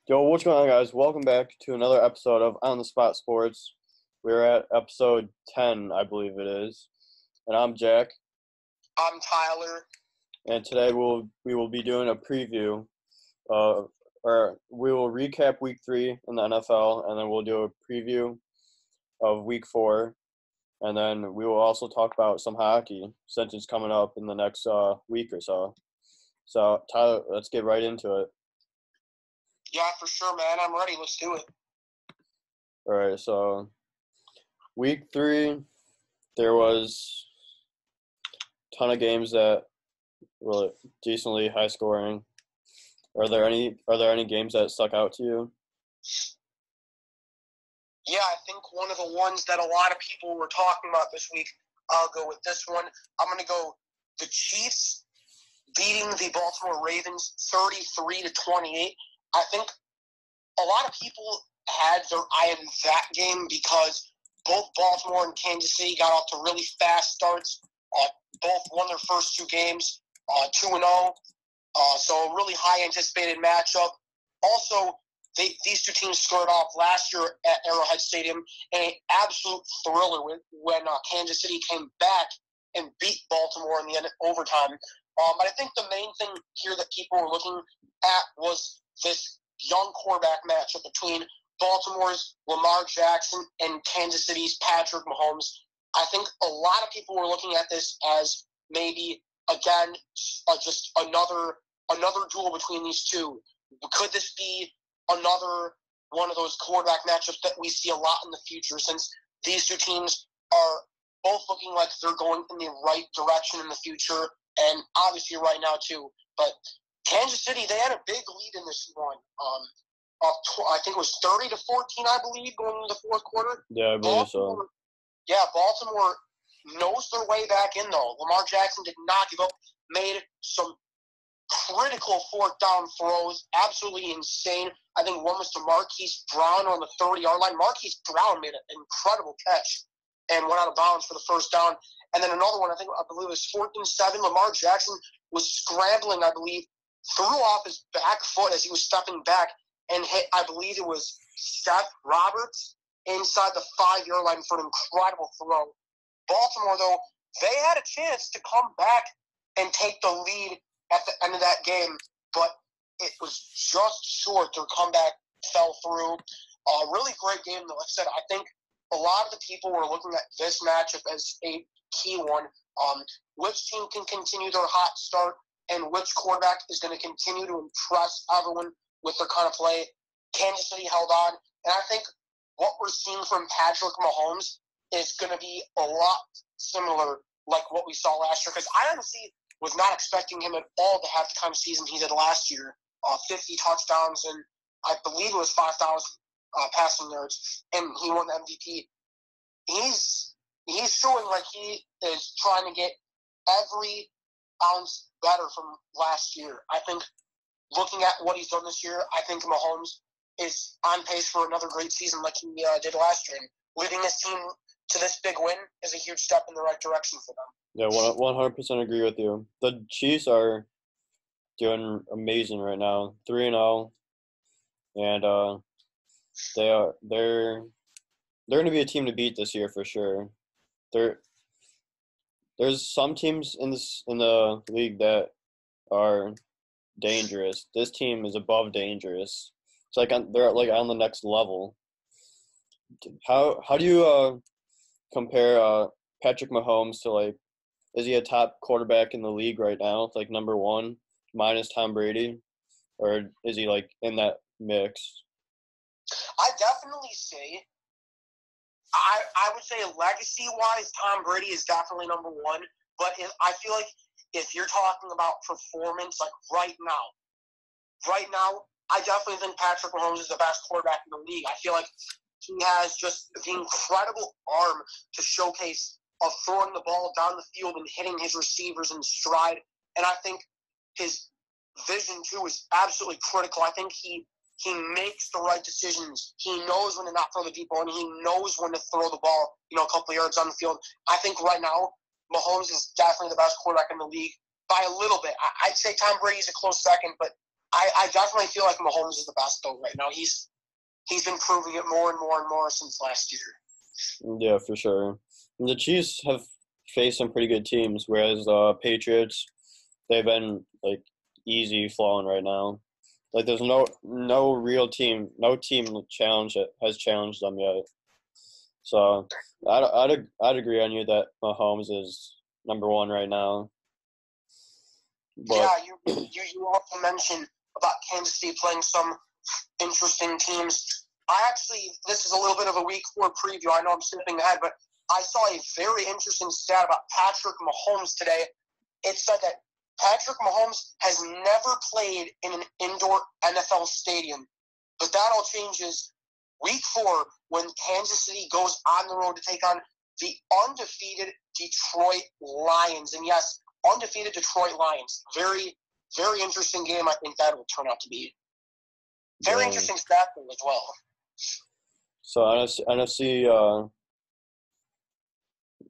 Yo, what's going on, guys? Welcome back to another episode of On the Spot Sports. We're at episode 10, I believe it is. And I'm Jack. I'm Tyler. And today we will be doing a preview, or we will recap Week 3 in the NFL, and then we'll do a preview of Week 4. And then we will also talk about some hockey, since it's coming up in the next week or so. So, Tyler, let's get right into it. Yeah, for sure, man. I'm ready. Let's do it. All right, so Week 3, there was a ton of games that were decently high scoring. Are there any games that stuck out to you? Yeah, I think one of the ones that a lot of people were talking about this week, I'll go with this one. I'm going to go the Chiefs beating the Baltimore Ravens 33-28. I think a lot of people had their eye on that game because both Baltimore and Kansas City got off to really fast starts. Both won their first two games, 2-0. So a really high anticipated matchup. Also, these two teams scored off last year at Arrowhead Stadium in an absolute thriller when Kansas City came back and beat Baltimore in the end of overtime. But I think the main thing here that people were looking at was this young quarterback matchup between Baltimore's Lamar Jackson and Kansas City's Patrick Mahomes. I think a lot of people were looking at this as maybe, again, just another duel between these two. Could this be another one of those quarterback matchups that we see a lot in the future, since these two teams are both looking like they're going in the right direction in the future, and obviously right now too. But Kansas City, they had a big lead in this one. I think it was 30-14, I believe, going into the fourth quarter. Yeah, I believe so. Yeah, Baltimore knows their way back in, though. Lamar Jackson did not give up, made some critical fourth down throws, absolutely insane. I think one was to Marquise Brown on the 30-yard line. Marquise Brown made an incredible catch and went out of bounds for the first down. And then another one, I believe it was 14-7. Lamar Jackson was scrambling, I believe, threw off his back foot as he was stepping back and hit, I believe it was Seth Roberts inside the 5-yard line for an incredible throw. Baltimore, though, they had a chance to come back and take the lead at the end of that game, but it was just short. Their comeback fell through. Really great game, though. Like I said, I think a lot of the people were looking at this matchup as a key one. Which team can continue their hot start, and which quarterback is going to continue to impress everyone with their kind of play. Kansas City held on, and I think what we're seeing from Patrick Mahomes is going to be a lot similar like what we saw last year, because I honestly was not expecting him at all to have the kind of season he did last year. 50 touchdowns and I believe it was 5,000 passing yards, and he won the MVP. He's showing like he is trying to get every ounce better from last year. I think looking at what he's done this year, I think Mahomes is on pace for another great season like he did last year. And leading his team to this big win is a huge step in the right direction for them. Yeah, 100% agree with you. The Chiefs are doing amazing right now, 3-0, and they're going to be a team to beat this year for sure. There's some teams in the league that are dangerous. This team is above dangerous. It's like they're like on the next level. How do you compare Patrick Mahomes to, like, is he a top quarterback in the league right now, like number one, minus Tom Brady, or is he like in that mix? I definitely say, I would say legacy-wise, Tom Brady is definitely number one. But I feel like if you're talking about performance, like right now, I definitely think Patrick Mahomes is the best quarterback in the league. I feel like he has just the incredible arm to showcase of throwing the ball down the field and hitting his receivers in stride. And I think his vision, too, is absolutely critical. I think he makes the right decisions. He knows when to not throw the deep ball, and he knows when to throw the ball, a couple of yards on the field. I think right now, Mahomes is definitely the best quarterback in the league by a little bit. I'd say Tom Brady's a close second, but I definitely feel like Mahomes is the best though right now. He's been proving it more and more and more since last year. Yeah, for sure. And the Chiefs have faced some pretty good teams, whereas Patriots, they've been like easy falling right now. Like there's no real team, no team has challenged them yet. So I'd agree on you that Mahomes is number one right now. But, yeah, you also mentioned about Kansas City playing some interesting teams. This is a little bit of a week 4 preview. I know I'm skipping ahead, but I saw a very interesting stat about Patrick Mahomes today. It said that Patrick Mahomes has never played in an indoor NFL stadium. But that all changes week 4 when Kansas City goes on the road to take on the undefeated Detroit Lions. And yes, undefeated Detroit Lions. Very, very interesting game I think that will turn out to be. Very interesting stat though as well. So NFC,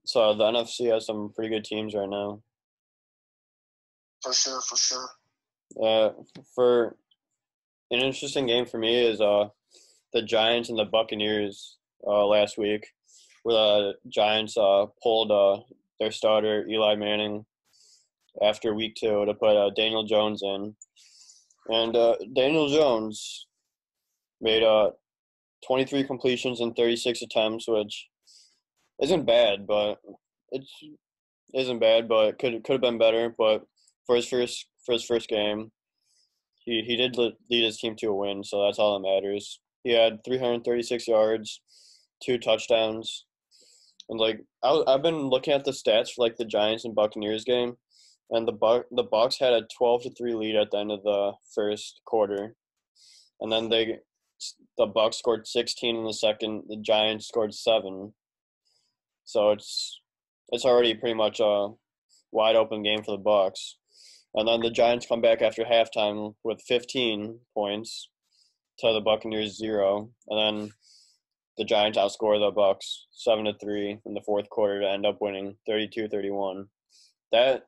so the NFC has some pretty good teams right now. For sure. For an interesting game for me is the Giants and the Buccaneers last week, where the Giants pulled their starter Eli Manning after week 2 to put Daniel Jones in, and Daniel Jones made 23 completions in 36 attempts, which isn't bad, but it could have been better. But for his first game, he did lead his team to a win, so that's all that matters. He had 336 yards, 2 touchdowns, and I've been looking at the stats for the Giants and Buccaneers game, and the Bucs had a 12-3 lead at the end of the first quarter, and then the Bucs scored 16 in the second. The Giants scored 7, so it's already pretty much a wide open game for the Bucs. And then the Giants come back after halftime with 15 points to the Buccaneers 0, and then the Giants outscore the Bucs 7-3 in the fourth quarter to end up winning 32-31. That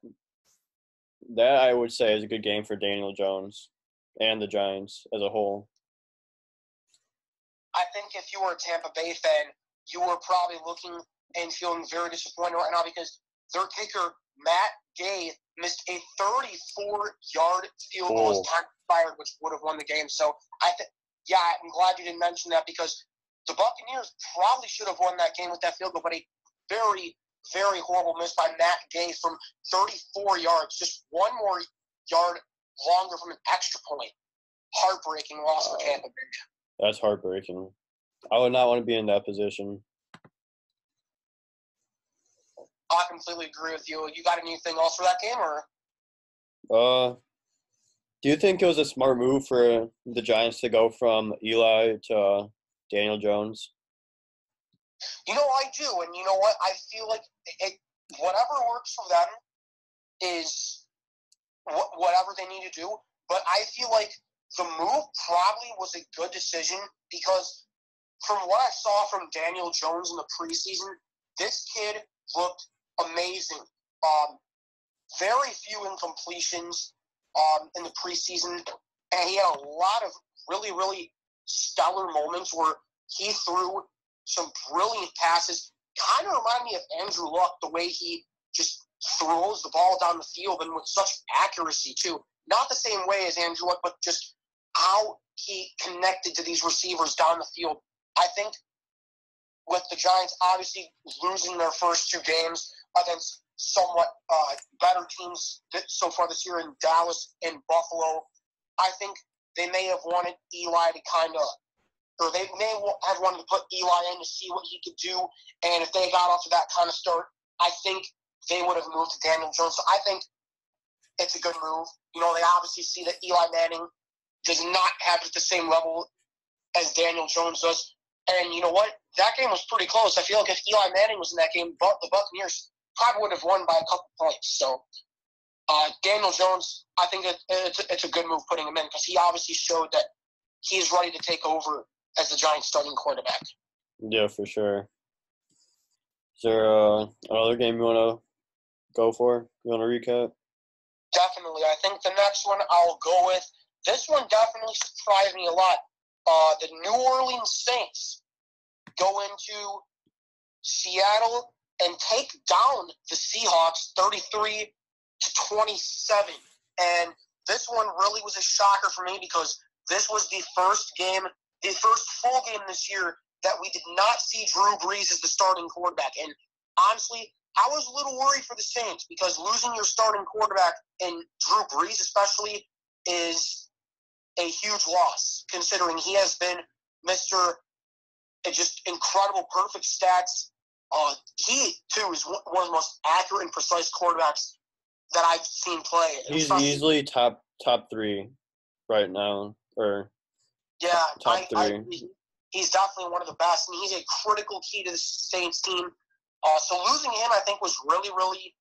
I would say is a good game for Daniel Jones and the Giants as a whole. I think if you were a Tampa Bay fan, you were probably looking and feeling very disappointed right now because their kicker, Matt Gay, missed a 34-yard field goal as time expired, which would have won the game. So, I'm glad you didn't mention that because the Buccaneers probably should have won that game with that field goal, but a very, very horrible miss by Matt Gay from 34 yards, just one more yard longer from an extra point. Heartbreaking loss for Tampa Bay. That's heartbreaking. I would not want to be in that position. I completely agree with you. You got anything else for that game, or? Do you think it was a smart move for the Giants to go from Eli to Daniel Jones? I do, and you know what? I feel like whatever works for them is whatever they need to do. But I feel like the move probably was a good decision because from what I saw from Daniel Jones in the preseason, this kid looked amazing. Very few incompletions in the preseason, and he had a lot of really, really stellar moments where he threw some brilliant passes. Kind of reminded me of Andrew Luck, the way he just throws the ball down the field and with such accuracy, too. Not the same way as Andrew Luck, but just how he connected to these receivers down the field. I think with the Giants obviously losing their first 2 games against somewhat better teams so far this year in Dallas and Buffalo, I think they may have wanted Eli to or they may have wanted to put Eli in to see what he could do, and if they got off to that kind of start, I think they would have moved to Daniel Jones. So I think it's a good move. They obviously see that Eli Manning does not have at the same level as Daniel Jones does. And you know what? That game was pretty close. I feel like if Eli Manning was in that game, the Buccaneers probably would have won by a couple points. So Daniel Jones, I think it's a good move putting him in because he obviously showed that he's ready to take over as the Giants' starting quarterback. Yeah, for sure. Is there another game you want to go for? You want to recap? Definitely. I think the next one I'll go with this one definitely surprised me a lot. The New Orleans Saints go into Seattle and take down the Seahawks 33-27. And this one really was a shocker for me because this was the first full game this year that we did not see Drew Brees as the starting quarterback. And honestly, I was a little worried for the Saints because losing your starting quarterback, and Drew Brees especially, is a huge loss, considering he has been Mr. Just incredible, perfect stats. He, too, is one of the most accurate and precise quarterbacks that I've seen play. He's easily top 3 right now. Top 3. He's definitely one of the best, and he's a critical key to the Saints team. So losing him, I think, was really, really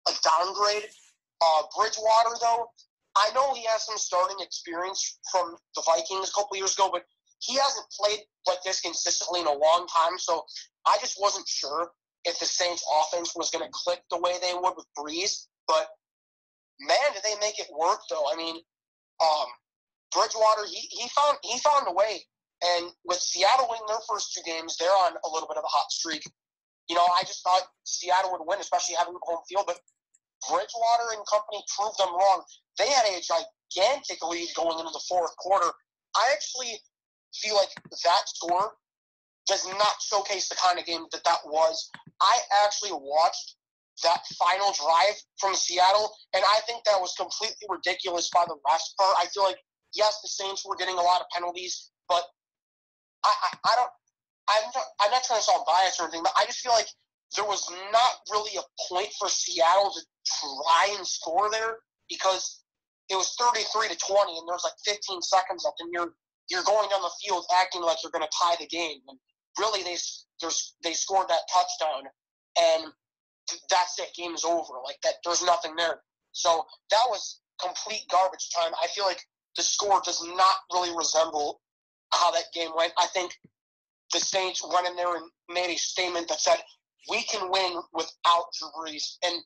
a downgrade. Bridgewater, though, I know he has some starting experience from the Vikings a couple years ago, but he hasn't played like this consistently in a long time, so I just wasn't sure if the Saints' offense was going to click the way they would with Breeze. But, man, did they make it work, though. I mean, Bridgewater, he found a way. And with Seattle winning their first 2 games, they're on a little bit of a hot streak. You know, I just thought Seattle would win, especially having home field, but Bridgewater and company proved them wrong. They had a gigantic lead going into the fourth quarter. I actually feel like that score does not showcase the kind of game that was. I actually watched that final drive from Seattle, and I think that was completely ridiculous by the refs part. I feel like, yes, the Saints were getting a lot of penalties, but I'm not trying to sound biased or anything, but I just feel like there was not really a point for Seattle to try and score there because it was 33-20 and there's like 15 seconds left, and you're going down the field acting like you're going to tie the game. And really, they scored that touchdown, and that's it. Game is over. Like that, there's nothing there. So that was complete garbage time. I feel like the score does not really resemble how that game went. I think the Saints went in there and made a statement that said, we can win without Drew Brees. And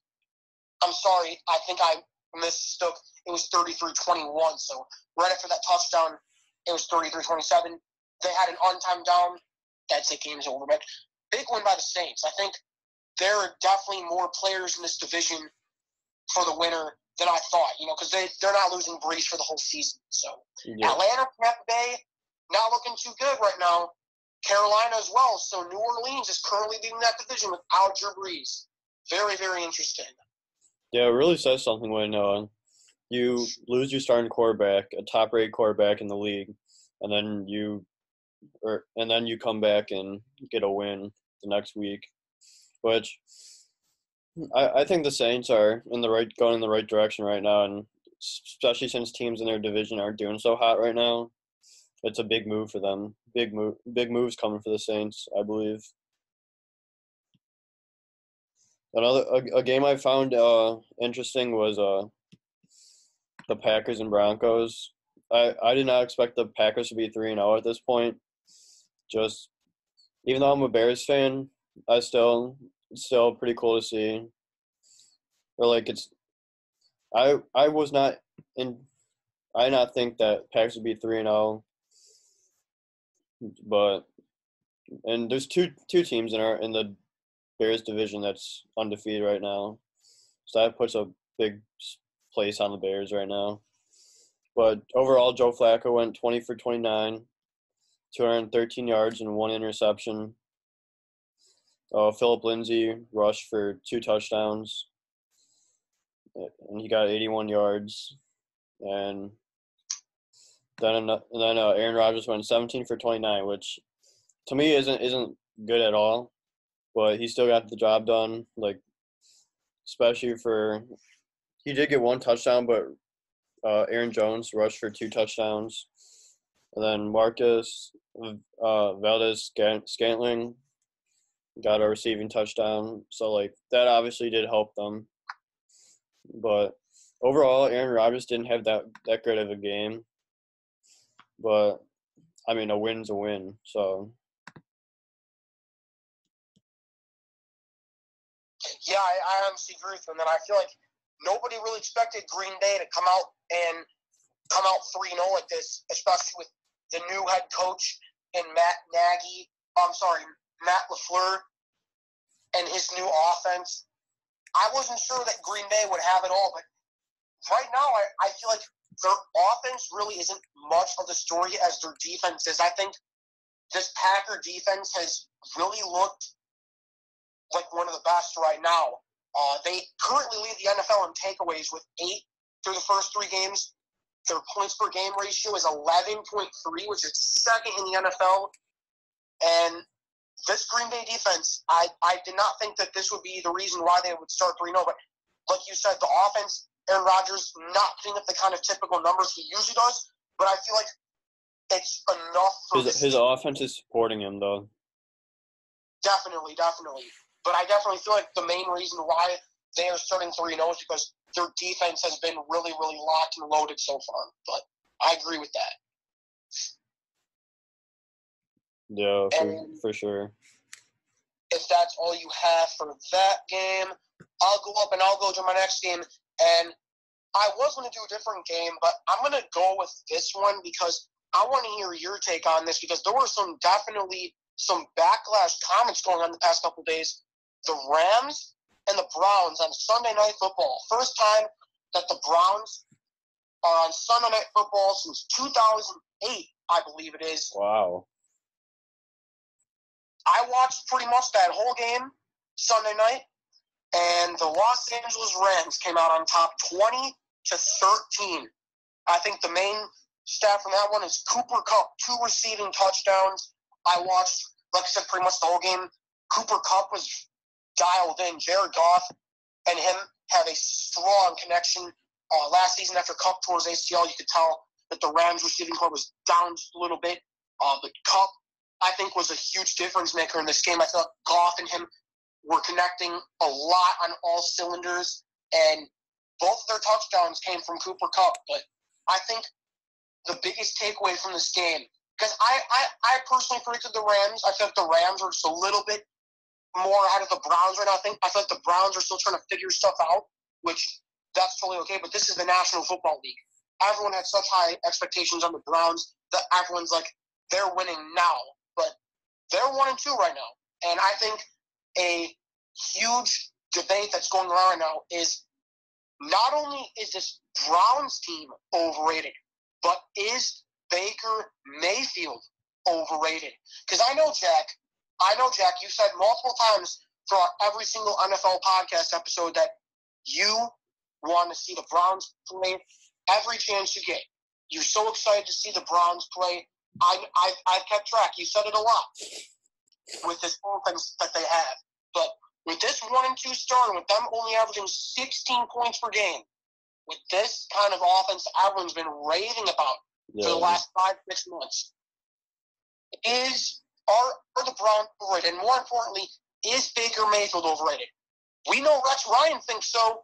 I'm sorry, I think I mistook. It was 33-21. So right after that touchdown, it was 33-27. They had an on-time down. That's it. Game's over. But big win by the Saints. I think there are definitely more players in this division for the winner than I thought, because they're not losing Brees for the whole season. So yeah. Atlanta, Tampa Bay, not looking too good right now. Carolina as well. So New Orleans is currently leading that division without Drew Brees. Very, very interesting. Yeah, it really says something when you lose your starting quarterback, a top-rated quarterback in the league, and then you come back and get a win the next week. Which I think the Saints are going in the right direction right now, and especially since teams in their division aren't doing so hot right now. It's a big move for them. Big moves coming for the Saints, I believe. A game I found interesting was the Packers and Broncos. I did not expect the Packers to be 3-0 at this point. Just even though I'm a Bears fan, it's still pretty cool to see. Or I did not think that Packers would be 3-0. And there's two teams in the Bears division that's undefeated right now, so that puts a big place on the Bears right now. But overall, Joe Flacco went 20 for 29, 213 yards and 1 interception. Philip Lindsay rushed for 2 touchdowns, and he got 81 yards. And then Aaron Rodgers went 17 for 29, which to me isn't good at all, but he still got the job done. Especially he did get 1 touchdown, but Aaron Jones rushed for 2 touchdowns, and then Marcus Valdes-Scantling got a receiving touchdown. So that obviously did help them, but overall, Aaron Rodgers didn't have that great of a game. But I mean, a win's a win. So yeah, I honestly agree with him. And I feel like nobody really expected Green Bay to come out and come out 3-0 like this, especially with the new head coach and Matt LaFleur and his new offense. I wasn't sure that Green Bay would have it all, but right now I feel like their offense really isn't much of the story as their defense is. I think this Packer defense has really looked like one of the best right now. They currently lead the NFL in takeaways with 8 through the first 3 games. Their points per game ratio is 11.3, which is second in the NFL. And this Green Bay defense, I did not think that this would be the reason why they would start 3-0. But like you said, the offense, Aaron Rodgers not putting up the kind of typical numbers he usually does. But I feel like it's enough for his offense is supporting him, though. Definitely. But I definitely feel like the main reason why they are starting 3-0 is because their defense has been really, really locked and loaded so far. But I agree with that. Yeah, for sure. If that's all you have for that game, I'll go up and I'll go to my next game. And I was going to do a different game, but I'm going to go with this one because I want to hear your take on this because there were definitely some backlash comments going on the past couple of days. The Rams and the Browns on Sunday Night Football. First time that the Browns are on Sunday Night Football since 2008, I believe it is. Wow. I watched pretty much that whole game Sunday night, and the Los Angeles Rams came out on top 20-13. I think the main stat from that one is Cooper Kupp, 2 receiving touchdowns. I watched, like I said, pretty much the whole game. Cooper Kupp was dialed in. Jared Goff and him have a strong connection. Last season, after Kupp tore his ACL, you could tell that the Rams receiving core was down just a little bit. But Kupp, I think, was a huge difference maker in this game. I thought Goff and him were connecting a lot on all cylinders, and both of their touchdowns came from Cooper Kupp. But I think the biggest takeaway from this game, because I personally predicted the Rams. I feel like the Rams are just a little bit more ahead of the Browns right now. I feel like the Browns are still trying to figure stuff out, which that's totally okay. But this is the National Football League. Everyone had such high expectations on the Browns that everyone's like, they're winning now. But they're 1-2 right now. And I think a huge debate that's going on right now is not only is this Browns team overrated, but is Baker Mayfield overrated? Because I know, Jack, you said multiple times throughout every single NFL podcast episode that you want to see the Browns play every chance you get. You're so excited to see the Browns play. I've kept track. You said it a lot with this offense that they have. But with this 1-2 start, with them only averaging 16 points per game, with this kind of offense everyone's been raving about for the last 5-6 months, are the Browns overrated? And more importantly, is Baker Mayfield overrated? We know Rex Ryan thinks so.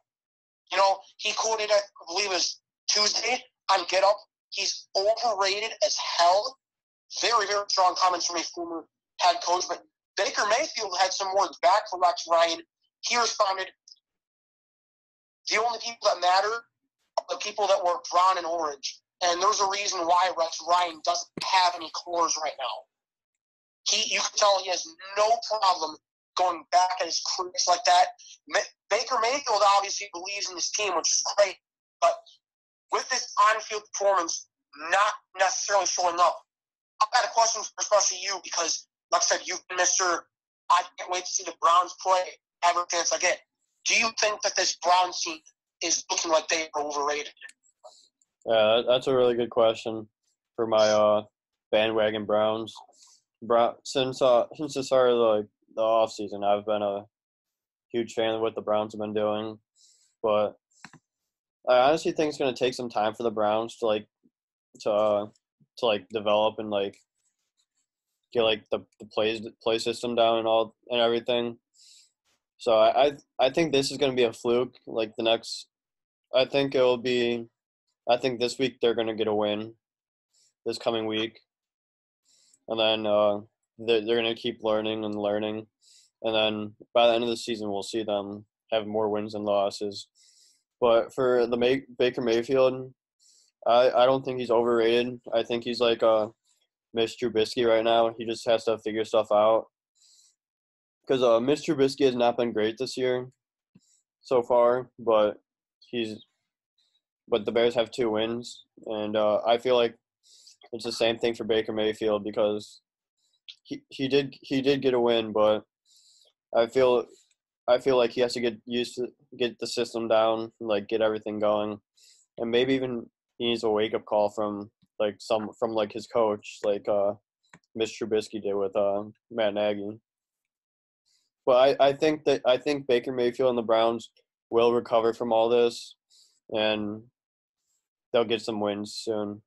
You know, he quoted, I believe it was Tuesday on Get Up, he's overrated as hell. Very, very strong comments from a former head coach. But Baker Mayfield had some words back for Rex Ryan. He responded, the only people that matter are the people that wear brown and orange. And there's a reason why Rex Ryan doesn't have any cores right now. You can tell he has no problem going back at his critics like that. Baker Mayfield obviously believes in his team, which is great. But with this on-field performance not necessarily showing up, I've got a question for especially you because, like I said, you've been Mr. I can't wait to see the Browns play every chance I get. Do you think that this Browns team is looking like they are overrated? Yeah, that's a really good question for my bandwagon Browns. Since the start of the offseason, I've been a huge fan of what the Browns have been doing. But I honestly think it's going to take some time for the Browns to develop and get the play system down and everything. So I think this is going to be a fluke. I think this week they're going to get a win this coming week. And then they're going to keep learning. And then by the end of the season, we'll see them have more wins than losses. But for the Baker Mayfield, I don't think he's overrated. I think he's like Mitch Trubisky right now. He just has to figure stuff out. Because Mitch Trubisky has not been great this year so far, but the Bears have 2 wins, and I feel like it's the same thing for Baker Mayfield because he did get a win, but I feel like he has to get the system down, like get everything going, and maybe even he needs a wake up call from his coach, like Mitch Trubisky did with Matt Nagy. But I think Baker Mayfield and the Browns will recover from all this, and they'll get some wins soon.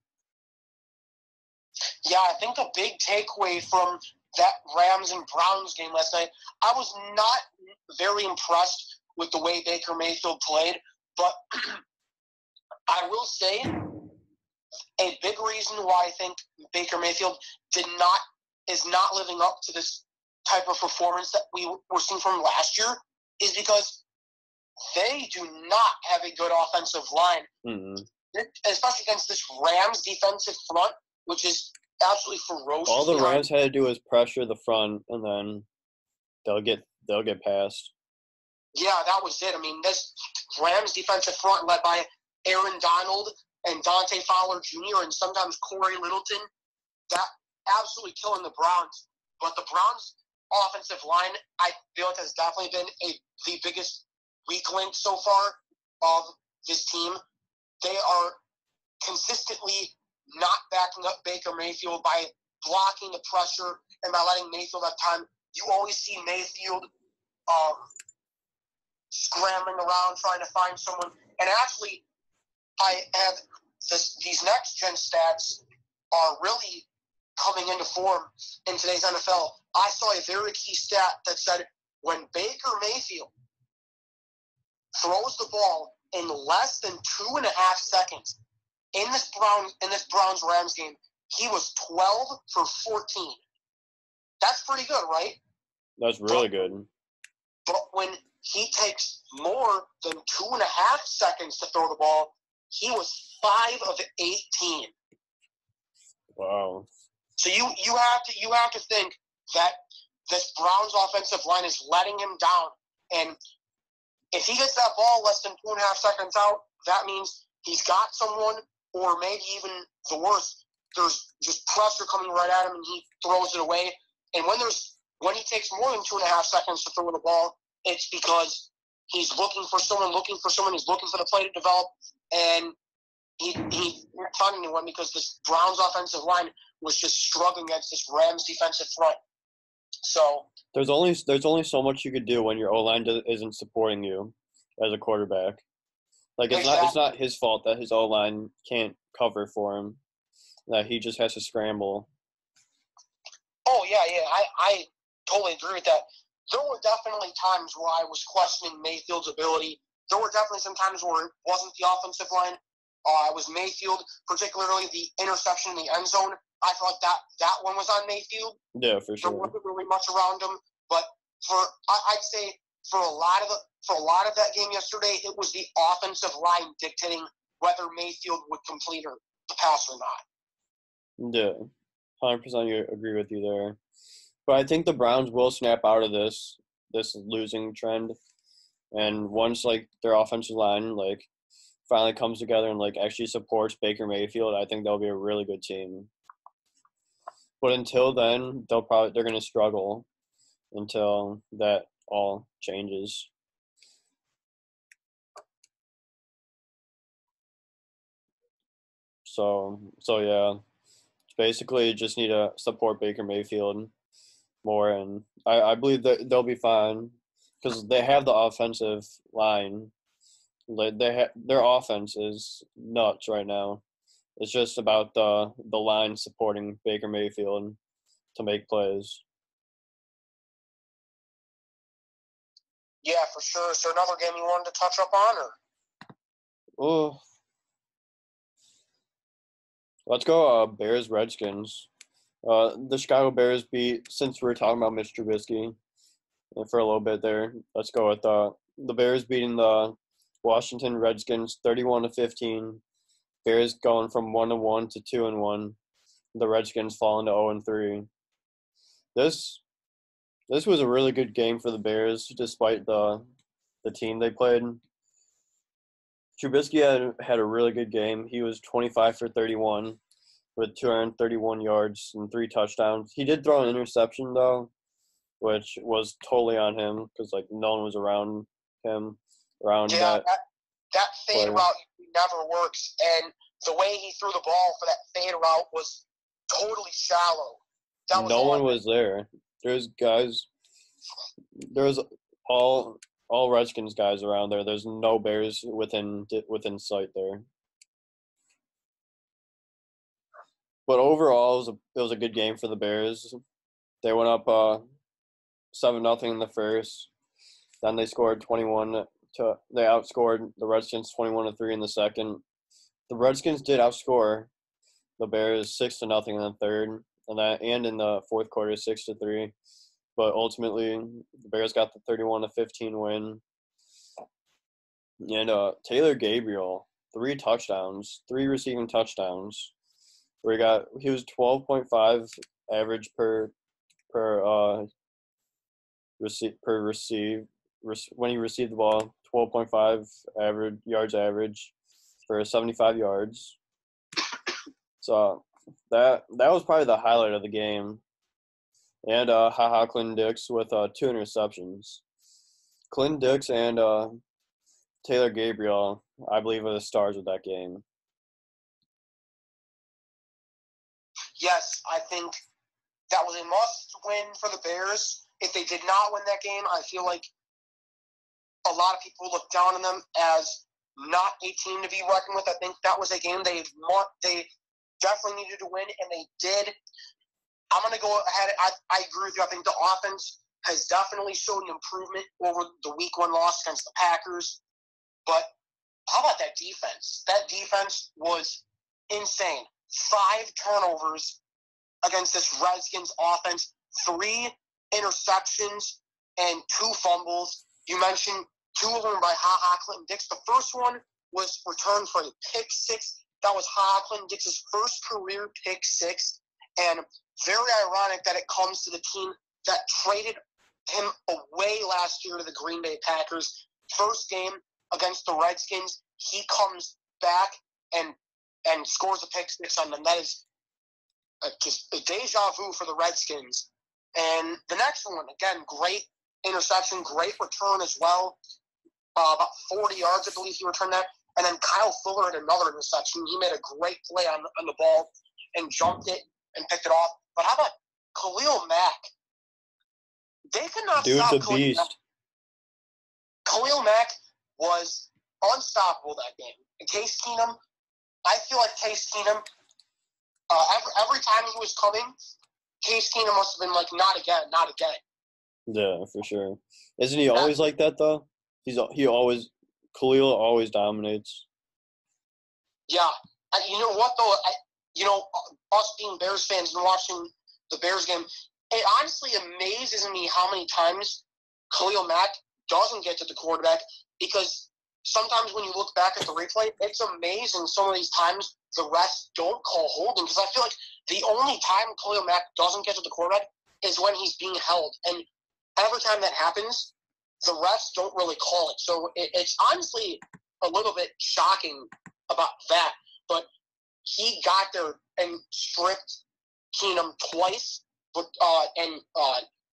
Yeah, I think the big takeaway from that Rams and Browns game last night, I was not very impressed with the way Baker Mayfield played, but I will say a big reason why I think Baker Mayfield is not living up to this type of performance that we were seeing from last year is because they do not have a good offensive line, especially against this Rams defensive front, which is absolutely ferocious. All the Rams had to do was pressure the front, and then they'll get past. Yeah, that was it. I mean, this Rams defensive front led by Aaron Donald and Dante Fowler Jr. and sometimes Corey Littleton, that absolutely killing the Browns. But the Browns offensive line, I feel like has definitely been the biggest weak link so far of this team. They are consistently not backing up Baker Mayfield by blocking the pressure and by letting Mayfield have time. You always see Mayfield scrambling around trying to find someone. And actually, I have these next-gen stats are really coming into form in today's NFL. I saw a very key stat that said when Baker Mayfield throws the ball in less than 2.5 seconds in this Browns-Rams game, he was 12 for 14. That's pretty good, right? That's really good. But when he takes more than 2.5 seconds to throw the ball, he was 5 of 18. Wow. So you have to think that this Browns offensive line is letting him down, and if he gets that ball less than 2.5 seconds out, that means he's got someone, or maybe even the worst, there's just pressure coming right at him, and he throws it away. And when he takes more than 2.5 seconds to throw the ball, it's because he's looking for someone. He's looking for the play to develop, and he can't find anyone because this Browns offensive line was just struggling against this Rams defensive front. So there's only so much you could do when your O-line isn't supporting you as a quarterback. Like it's not his fault that his O-line can't cover for him. That he just has to scramble. Oh yeah, I totally agree with that. There were definitely times where I was questioning Mayfield's ability. There were definitely some times where it wasn't the offensive line. It was Mayfield, particularly the interception in the end zone. I feel like that one was on Mayfield. Yeah, for sure. There wasn't really much around him, but I'd say for a lot of that game yesterday, it was the offensive line dictating whether Mayfield would complete the pass or not. Yeah, 100% agree with you there. But I think the Browns will snap out of this losing trend, and once like their offensive line like finally comes together and like actually supports Baker Mayfield, I think they'll be a really good team. But until then, they're going to struggle until that all changes. So yeah, basically just need to support Baker Mayfield more, and I believe that they'll be fine because they have the offensive line. Like their offense is nuts right now. It's just about the line supporting Baker Mayfield to make plays. Yeah, for sure. Is there another game you wanted to touch up on, or? Oh, let's go Bears Redskins. The Chicago Bears beat, since we're talking about Mitch Trubisky for a little bit there, let's go with the Bears beating the Washington Redskins 31-15. Bears going from 1-1 to 2-1. The Redskins falling to 0-3. This was a really good game for the Bears, despite the team they played. Trubisky had a really good game. He was 25 for 31 with 231 yards and 3 touchdowns. He did throw an interception, though, which was totally on him because, like, no one was around him, that fade player. route never works. And the way he threw the ball for that fade route was totally shallow. No one was there. There's guys. There's all Redskins guys around there. There's no Bears within sight there. But overall, it was a good game for the Bears. They went up 7-0 in the first. Then they scored 21. They outscored the Redskins 21-3 in the second. The Redskins did outscore the Bears 6-0 in the third, and in the fourth quarter 6-3. But ultimately, the Bears got the 31-15 win. And Taylor Gabriel, 3 receiving touchdowns. Where he was 12.5 average per receive when he received the ball, 12.5 yards average for 75 yards. So that was probably the highlight of the game. And Clinton Dix with 2 interceptions. Clinton Dix and Taylor Gabriel, I believe, are the stars of that game. Yes, I think that was a must-win for the Bears. If they did not win that game, I feel like a lot of people look down on them as not a team to be reckoned with. I think that was a game they definitely needed to win, and they did. I'm going to go ahead. I agree with you. I think the offense has definitely showed an improvement over the Week 1 loss against the Packers. But how about that defense? That defense was insane. 5 turnovers against this Redskins offense, 3 interceptions, and 2 fumbles. You mentioned 2 of them by Clinton Dix. The first one was returned for a pick 6. That was Clinton Dix's first career pick 6. And very ironic that it comes to the team that traded him away last year to the Green Bay Packers. First game against the Redskins, he comes back and scores a pick 6 on them. That is just a deja vu for the Redskins. And the next one, again, great interception, great return as well. About 40 yards, I believe he returned that. And then Kyle Fuller had another interception. He made a great play on the ball and jumped it and picked it off. But how about Khalil Mack? They could not stop Dude's a Khalil beast. Mack. Khalil Mack was unstoppable that game. And Case Keenum, I feel like Case Keenum, every time he was coming, Case Keenum must have been like, not again, not again. Yeah, for sure. Isn't he always like that, though? Khalil always dominates. Yeah. And you know what, though? Us being Bears fans and watching the Bears game, it honestly amazes me how many times Khalil Mack doesn't get to the quarterback, because sometimes when you look back at the replay, it's amazing some of these times the refs don't call holding, because I feel like the only time Khalil Mack doesn't get to the quarterback is when he's being held. And every time that happens, the refs don't really call it. So it's honestly a little bit shocking about that. But he got there and stripped Keenum twice. But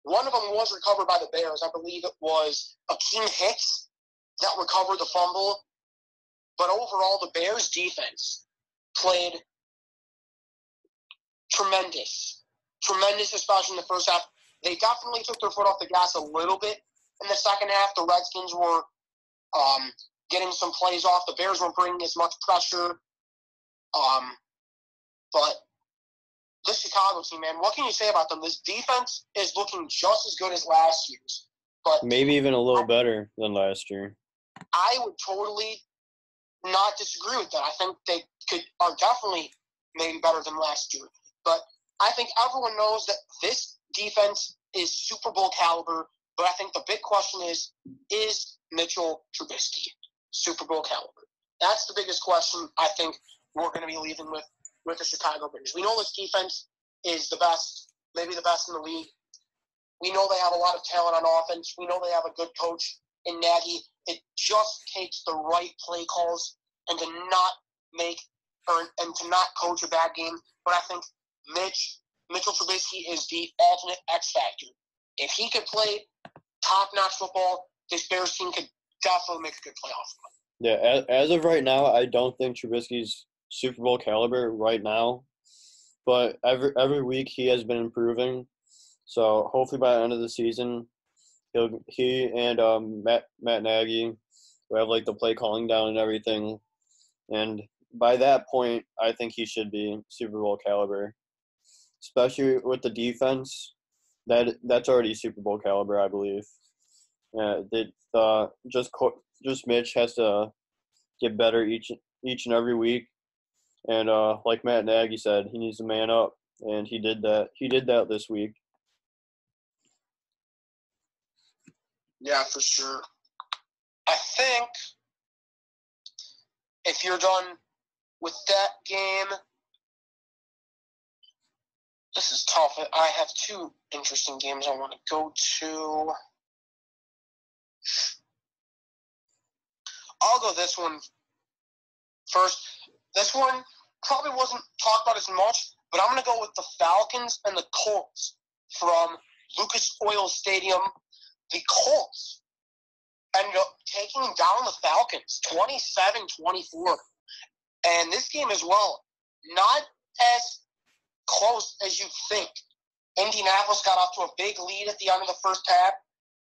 one of them was recovered by the Bears. I believe it was Akeem Hicks that recovered the fumble. But overall, the Bears' defense played tremendous. Tremendous, especially in the first half. They definitely took their foot off the gas a little bit in the second half. The Redskins were getting some plays off. The Bears weren't bringing as much pressure. But this Chicago team, man, what can you say about them? This defense is looking just as good as last year's. But maybe even a little better than last year. I would totally not disagree with that. I think they are definitely maybe better than last year. But I think everyone knows that this defense is Super Bowl caliber. But I think the big question is Mitchell Trubisky Super Bowl caliber? That's the biggest question, I think, we're going to be leaving with the Chicago Bears. We know this defense is the best, maybe the best in the league. We know they have a lot of talent on offense. We know they have a good coach in Nagy. It just takes the right play calls and to not coach a bad game. But I think Mitchell Trubisky is the ultimate X factor. If he could play top-notch football, this Bears team could definitely make a good playoff run. Yeah, as of right now, I don't think Trubisky's Super Bowl caliber right now. But every week he has been improving. So hopefully by the end of the season, he and Matt Nagy will have like the play calling down and everything. And by that point, I think he should be Super Bowl caliber, especially with the defense. That's already Super Bowl caliber, I believe. Just Mitch has to get better each and every week. And like Matt Nagy said, he needs to man up, and he did that. He did that this week. Yeah, for sure. I think if you're done with that game, this is tough. I have two interesting games I want to go to. I'll go this one first. This one probably wasn't talked about as much, but I'm going to go with the Falcons and the Colts from Lucas Oil Stadium. The Colts ended up taking down the Falcons 27-24. And this game as well, not as close as you'd think. Indianapolis got off to a big lead at the end of the first half,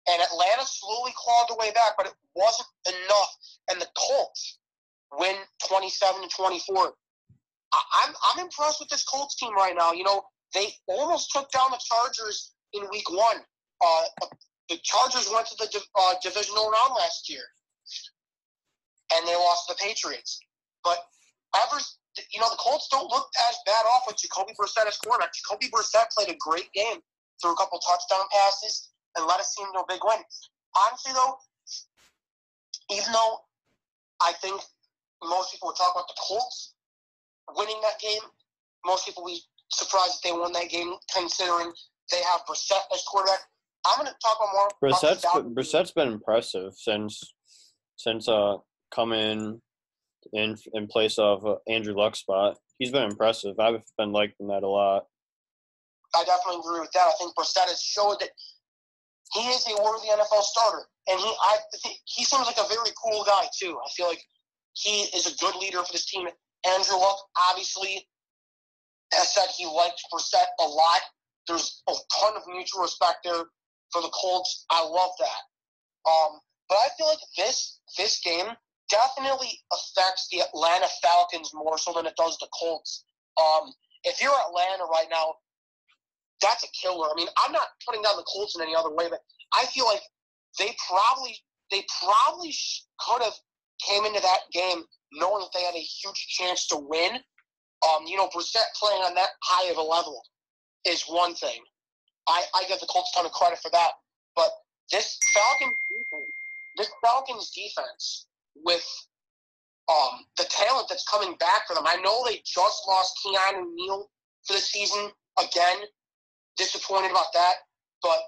and Atlanta slowly clawed their way back, but it wasn't enough. And the Colts win 27-24. I'm impressed with this Colts team right now. You know, they almost took down the Chargers in Week 1. The Chargers went to the divisional round last year, and they lost to the Patriots. But the Colts don't look as bad off with Jacoby Brissett as quarterback. Jacoby Brissett played a great game, threw a couple touchdown passes, and led us team to a big win. Honestly, though, even though I think most people would talk about the Colts winning that game, most people would be surprised if they won that game, considering they have Brissett as quarterback. I'm going to talk about more. Brissett's been impressive since coming in place of Andrew Luck's spot. He's been impressive. I've been liking that a lot. I definitely agree with that. I think Brissett has showed that he is a worthy NFL starter, and he seems like a very cool guy too. I feel like he is a good leader for this team. Andrew Luck obviously has said he liked Brissett a lot. There's a ton of mutual respect there for the Colts. I love that. But I feel like this game definitely affects the Atlanta Falcons more so than it does the Colts. If you're Atlanta right now, that's a killer. I mean, I'm not putting down the Colts in any other way, but I feel like they probably could have came into that game knowing that they had a huge chance to win. Brissett playing on that high of a level is one thing. I give the Colts a ton of credit for that. But this Falcons defense with the talent that's coming back for them. I know they just lost Keanu Neal for the season again. Disappointed about that. But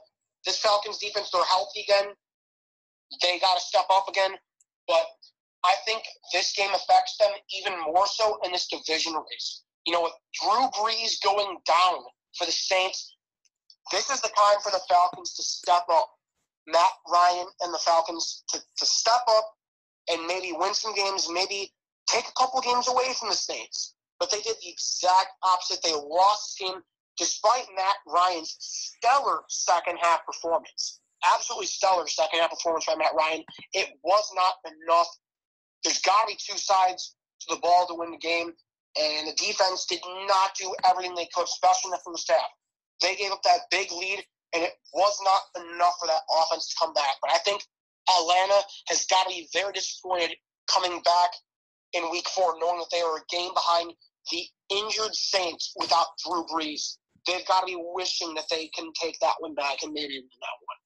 this Falcons defense, they're healthy again. They got to step up again. But I think this game affects them even more so in this division race. With Drew Brees going down for the Saints, this is the time for the Falcons to step up. Matt Ryan and the Falcons to step up and maybe win some games, maybe take a couple games away from the Saints. But they did the exact opposite. They lost this game despite Matt Ryan's stellar second-half performance. Absolutely stellar second-half performance by Matt Ryan. It was not enough. There's got to be two sides to the ball to win the game, and the defense did not do everything they could, especially in the first half. They gave up that big lead, and it was not enough for that offense to come back. But I think Atlanta has got to be very disappointed coming back in Week 4, knowing that they are a game behind the injured Saints without Drew Brees. They've got to be wishing that they can take that one back and maybe win that one.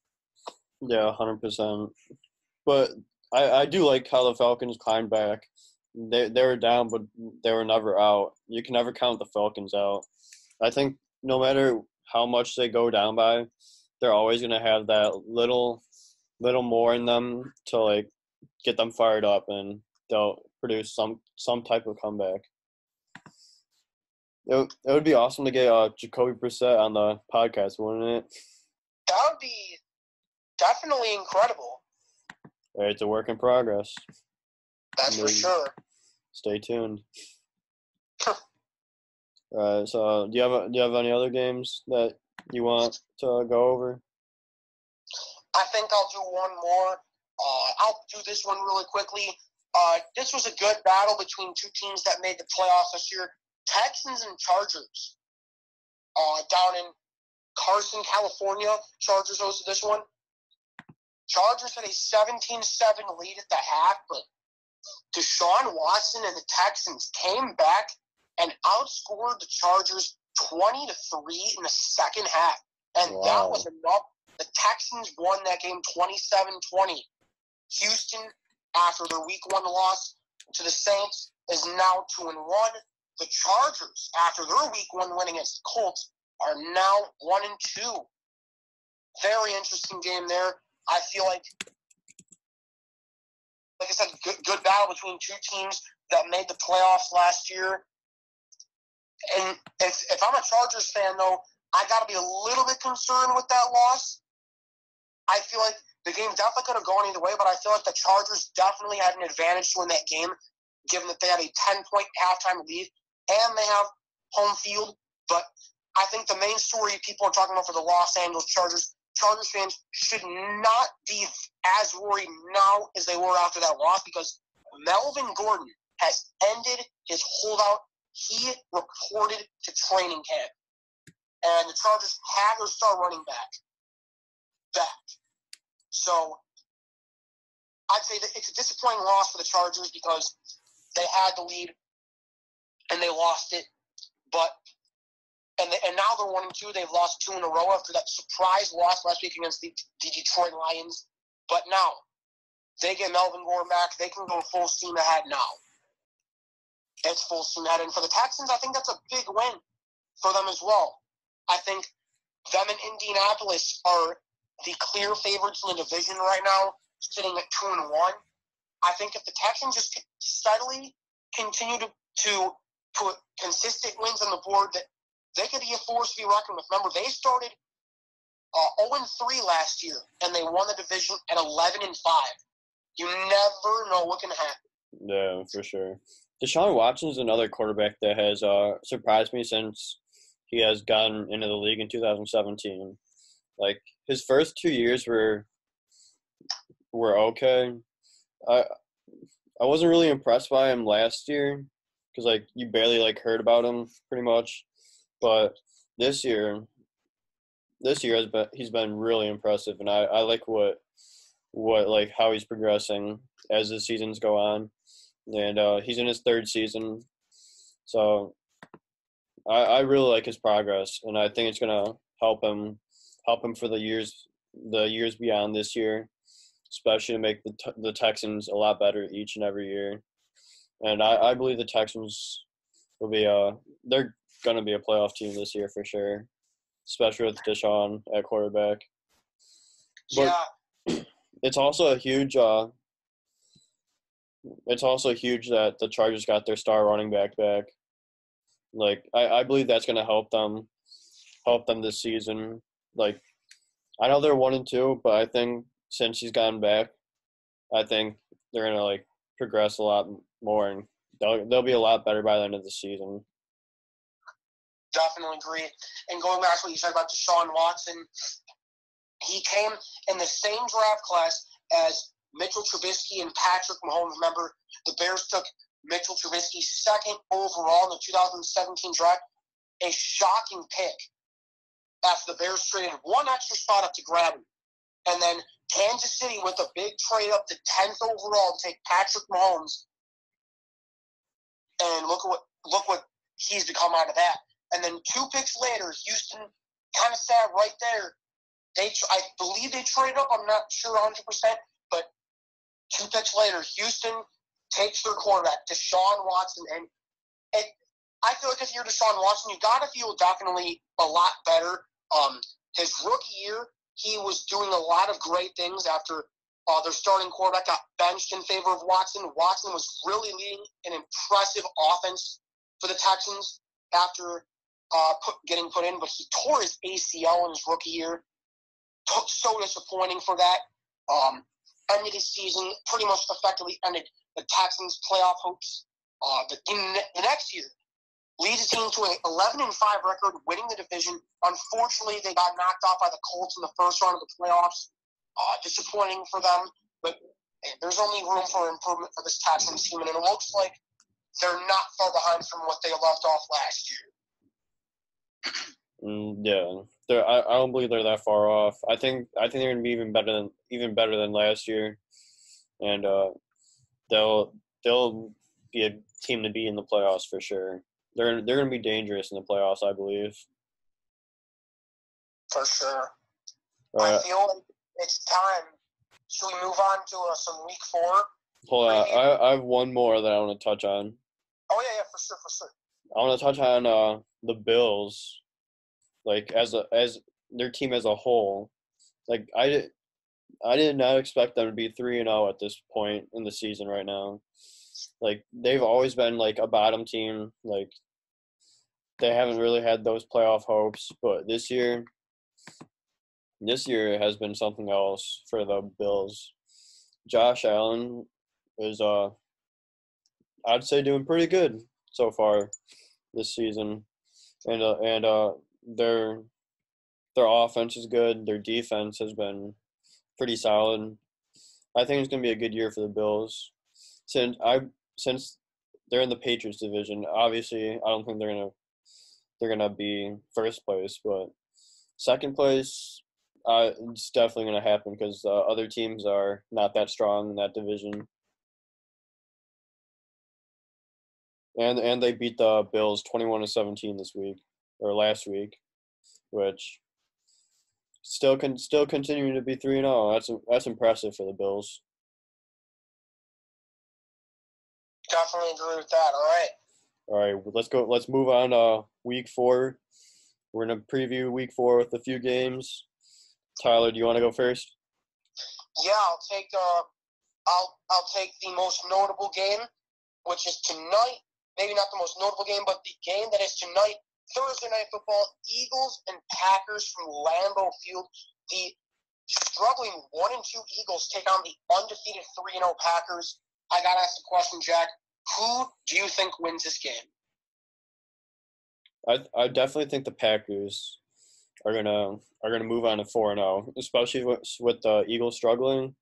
Yeah, 100%. But I do like how the Falcons climbed back. They were down, but they were never out. You can never count the Falcons out. I think no matter how much they go down by, they're always gonna have that little more in them to like get them fired up, and they'll produce some type of comeback. It would be awesome to get Jacoby Brissett on the podcast, wouldn't it? That would be definitely incredible. It's a work in progress. That's for sure. Stay tuned. So do you have any other games that you want to go over? I think I'll do one more. I'll do this one really quickly. This was a good battle between two teams that made the playoffs this year. Texans and Chargers. Down in Carson, California. Chargers hosted this one. Chargers had a 17-7 lead at the half, but Deshaun Watson and the Texans came back and outscored the Chargers 20-3 in the second half. And that was enough. The Texans won that game 27-20. Houston, after their week 1 loss to the Saints, is now 2-1. The Chargers, after their week 1 win against the Colts, are now 1-2. Very interesting game there. I feel like I said, good battle between two teams that made the playoffs last year. And if I'm a Chargers fan, though, I got to be a little bit concerned with that loss. I feel like the game definitely could have gone either way, but I feel like the Chargers definitely had an advantage to win that game, given that they had a 10-point halftime lead and they have home field. But I think the main story people are talking about for the Los Angeles Chargers fans should not be as worried now as they were after that loss, because Melvin Gordon has ended his holdout. He reported to training camp. And the Chargers have their star running back. So I'd say that it's a disappointing loss for the Chargers because they had the lead and they lost it. But and now they're 1-2. They've lost 2 in a row after that surprise loss last week against the Detroit Lions. But now they get Melvin Gordon back. They can go full steam ahead now. It's full steam ahead. And for the Texans, I think that's a big win for them as well. I think them and Indianapolis are the clear favorites in the division right now, sitting at 2-1. I think if the Texans just steadily continue to put consistent wins on the board, that they could be a force to be reckoned with. Remember, they started 0-3 last year, and they won the division at 11-5. You never know what can happen. Yeah, for sure. Deshaun Watson is another quarterback that has surprised me since he has gotten into the league in 2017. Like, his first 2 years were okay. I wasn't really impressed by him last year because, like, you barely, heard about him pretty much. But this year he's been really impressive, and I like how he's progressing as the seasons go on. And he's in his 3rd season. So I really like his progress, and I think it's gonna help him for the years beyond this year, especially to make the Texans a lot better each and every year. And I believe the Texans will be they're gonna be a playoff team this year for sure, especially with Deshaun at quarterback. But yeah, it's also huge that the Chargers got their star running back back. Like, I believe that's gonna help them this season. Like, I know they're 1-2, but I think since he's gotten back, I think they're gonna progress a lot more, and they'll be a lot better by the end of the season. Definitely agree. And going back to what you said about Deshaun Watson, he came in the same draft class as Mitchell Trubisky and Patrick Mahomes. Remember, the Bears took Mitchell Trubisky 2nd overall in the 2017 draft. A shocking pick after the Bears traded one extra spot up to grab him. And then Kansas City with a big trade up to 10th overall to take Patrick Mahomes. And look what he's become out of that. And then 2 picks later, Houston kind of sat right there. I believe they traded up. I'm not sure 100%, but 2 picks later, Houston takes their quarterback, Deshaun Watson, and I feel like if you're Deshaun Watson, you got to feel definitely a lot better. His rookie year, he was doing a lot of great things after their starting quarterback got benched in favor of Watson. Watson was really leading an impressive offense for the Texans after getting put in, but he tore his ACL in his rookie year. So disappointing for that. Ended his season, pretty much effectively ended the Texans' playoff hopes. But in the next year, leads the team to an 11-5 record, winning the division. Unfortunately, they got knocked out by the Colts in the first round of the playoffs. Disappointing for them, but there's only room for improvement for this Texans team, and it looks like they're not far behind from what they left off last year. Yeah, I don't believe they're that far off. I think they're going to be even better than last year, and they'll be a team to be in the playoffs for sure. They're going to be dangerous in the playoffs, I believe. For sure. I feel like it's time. Should we move on to some Week 4? Hold on, I have one more that I want to touch on. Oh yeah, for sure. I want to touch on the Bills, like as their team as a whole. Like I did not expect them to be 3-0 at this point in the season right now. Like they've always been like a bottom team. Like they haven't really had those playoff hopes, but this year has been something else for the Bills. Josh Allen is I'd say doing pretty good so far this season, and their offense is good. Their defense has been pretty solid. I think it's gonna be a good year for the Bills. Since they're in the Patriots division, obviously I don't think they're gonna be first place, but second place. It's definitely going to happen because other teams are not that strong in that division. And they beat the Bills 21-17 this week or last week, which still continuing to be 3-0. That's impressive for the Bills. Definitely agree with that. All right, let's move on to Week 4. We're going to preview Week 4 with a few games. Tyler, do you want to go first? Yeah, I'll take the most notable game, which is tonight. Maybe not the most notable game, but the game that is tonight, Thursday Night Football. Eagles and Packers from Lambeau Field. The struggling 1-2 Eagles take on the undefeated 3-0 Packers. I gotta ask the question, Jack. Who do you think wins this game? I definitely think the Packers are gonna move on to 4-0, especially with the Eagles struggling.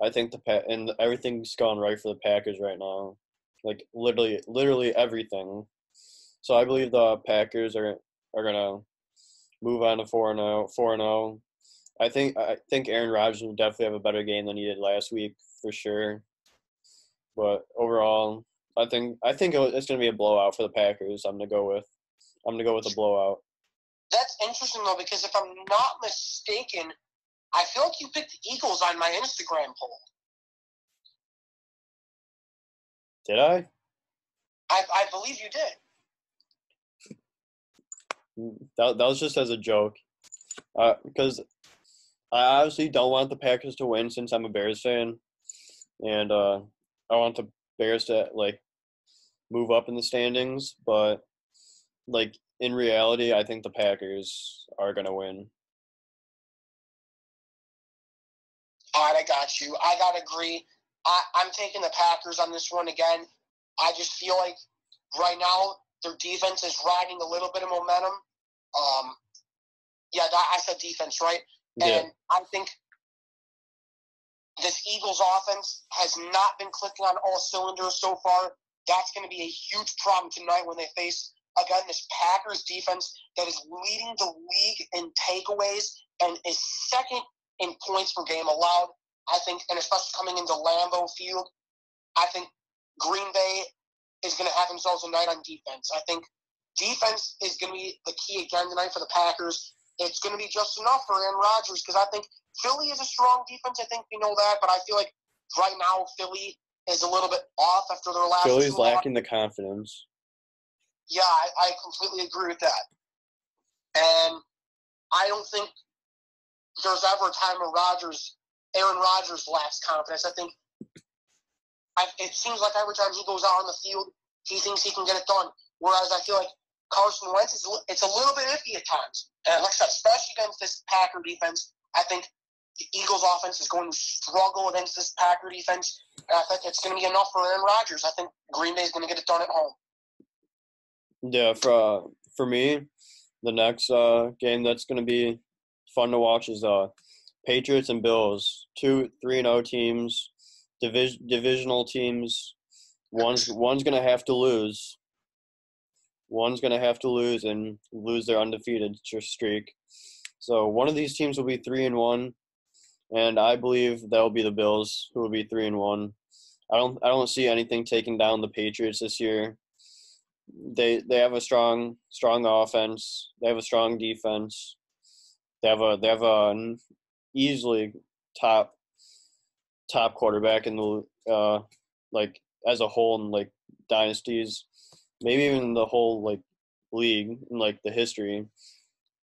I think and everything's going right for the Packers right now, like literally everything. So I believe the Packers are gonna move on to 4-0. I think Aaron Rodgers will definitely have a better game than he did last week for sure. But overall, I think it's gonna be a blowout for the Packers. I'm gonna go with a blowout. That's interesting, though, because if I'm not mistaken, I feel like you picked the Eagles on my Instagram poll. Did I? I believe you did. That was just as a joke. Because I obviously don't want the Packers to win since I'm a Bears fan. And I want the Bears to, like, move up in the standings. But, like, in reality, I think the Packers are going to win. All right, I got you. I got to agree. I'm taking the Packers on this one again. I just feel like right now their defense is riding a little bit of momentum. I said defense, right? Yeah. And I think this Eagles offense has not been clicking on all cylinders so far. That's going to be a huge problem tonight when they face, again, this Packers defense that is leading the league in takeaways and is second in points per game allowed. I think, and especially coming into Lambeau Field, I think Green Bay is going to have themselves a night on defense. I think defense is going to be the key again tonight for the Packers. It's going to be just enough for Aaron Rodgers because I think Philly is a strong defense. I think we know that, but I feel like right now Philly is a little bit off after their last Philly's 2 lacking the confidence. Yeah, I completely agree with that. And I don't think there's ever a time where Aaron Rodgers lacks confidence. I think it seems like every time he goes out on the field, he thinks he can get it done. Whereas I feel like Carson Wentz, it's a little bit iffy at times. And like I said, especially against this Packer defense, I think the Eagles offense is going to struggle against this Packer defense. And I think it's going to be enough for Aaron Rodgers. I think Green Bay is going to get it done at home. Yeah, for me, the next game that's going to be fun to watch is Patriots and Bills. 3-0 teams, divisional teams. One's going to have to lose. One's going to have to lose and lose their undefeated streak. So one of these teams will be 3-1, and I believe that'll be the Bills, who will be 3-1. I don't see anything taking down the Patriots this year. They have a strong offense. They have a strong defense. They have a easily top quarterback in the like as a whole in like dynasties, maybe even the whole like league in like the history,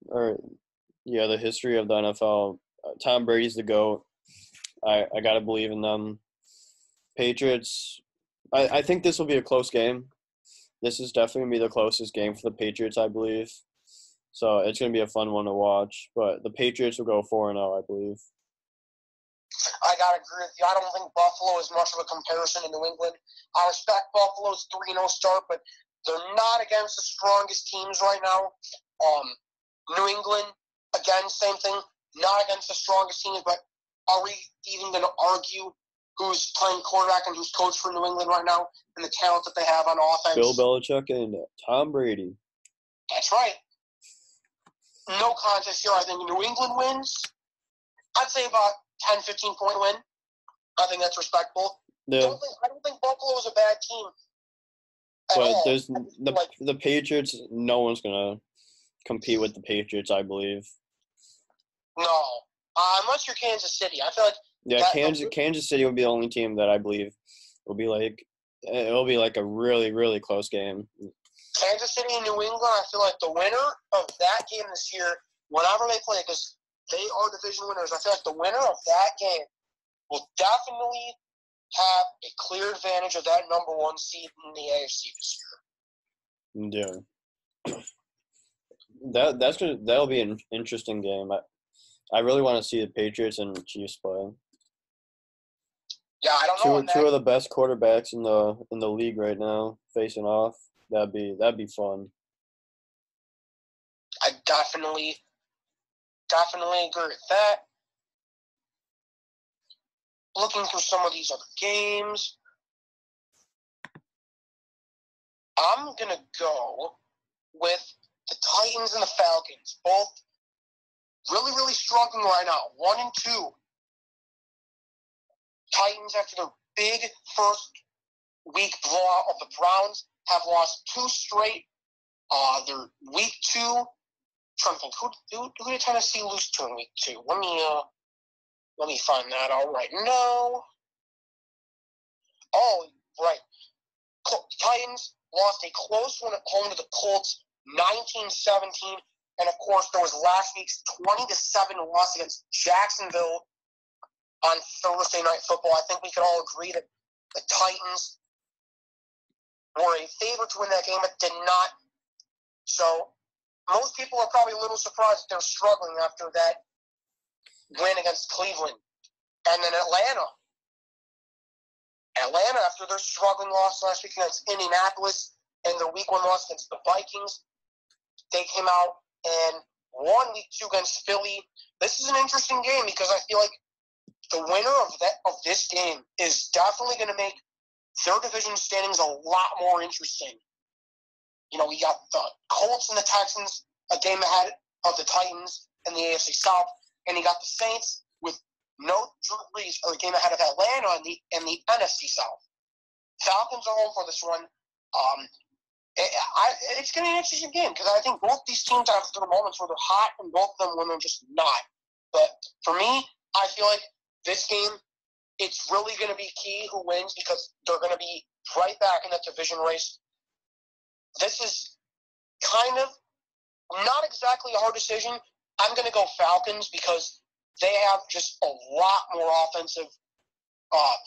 the history of the NFL. Tom Brady's the GOAT. I gotta believe in them. Patriots. I think this will be a close game. This is definitely going to be the closest game for the Patriots, I believe. So it's going to be a fun one to watch. But the Patriots will go 4-0, I believe. I got to agree with you. I don't think Buffalo is much of a comparison to New England. I respect Buffalo's 3-0 start, but they're not against the strongest teams right now. New England, again, same thing, not against the strongest teams, but are we even going to argue who's playing quarterback and who's coach for New England right now and the talent that they have on offense? Bill Belichick and Tom Brady. That's right. No contest here. I think New England wins. I'd say about 10, 15-point win. I think that's respectable. Yeah. I don't think Buffalo is a bad team at but all. there's the Patriots. No one's going to compete with the Patriots, I believe. No. Unless you're Kansas City. I feel like Kansas City will be the only team that I believe will be like it'll be like a really, really close game. Kansas City and New England, I feel like the winner of that game this year, whenever they play, because they are division winners, I feel like the winner of that game will definitely have a clear advantage of that number 1 seed in the AFC this year. Yeah. That'll be an interesting game. I really want to see the Patriots and Chiefs play. Yeah, I don't know. Two of the best quarterbacks in the league right now facing off. That'd be fun. I definitely agree with that. Looking through some of these other games, I'm gonna go with the Titans and the Falcons, both really, really struggling right now. 1-2. Titans, after their big first week blowout of the Browns, have lost 2 straight. Their week 2. Trying to think, who did Tennessee lose to in week 2? Let me find that out right now. Oh, right. Titans lost a close one at home to the Colts, 19-17. And, of course, there was last week's 20-7 loss against Jacksonville on Thursday Night Football. I think we can all agree that the Titans were a favorite to win that game, but did not. So most people are probably a little surprised that they're struggling after that win against Cleveland. And then Atlanta, after their struggling loss last week against Indianapolis and their week 1 loss against the Vikings, they came out and won week 2 against Philly. This is an interesting game because I feel like the winner of this game is definitely going to make their division standings a lot more interesting. You know, we got the Colts and the Texans, a game ahead of the Titans in the AFC South, and you got the Saints with no Drew Brees, or a game ahead of Atlanta in the NFC South. Falcons are home for this one. It's going to be an interesting game because I think both these teams have their moments where they're hot and both of them when they're just not. But for me, I feel like this game it's really going to be key who wins because they're going to be right back in that division race. This is kind of not exactly a hard decision. I'm going to go Falcons because they have just a lot more offensive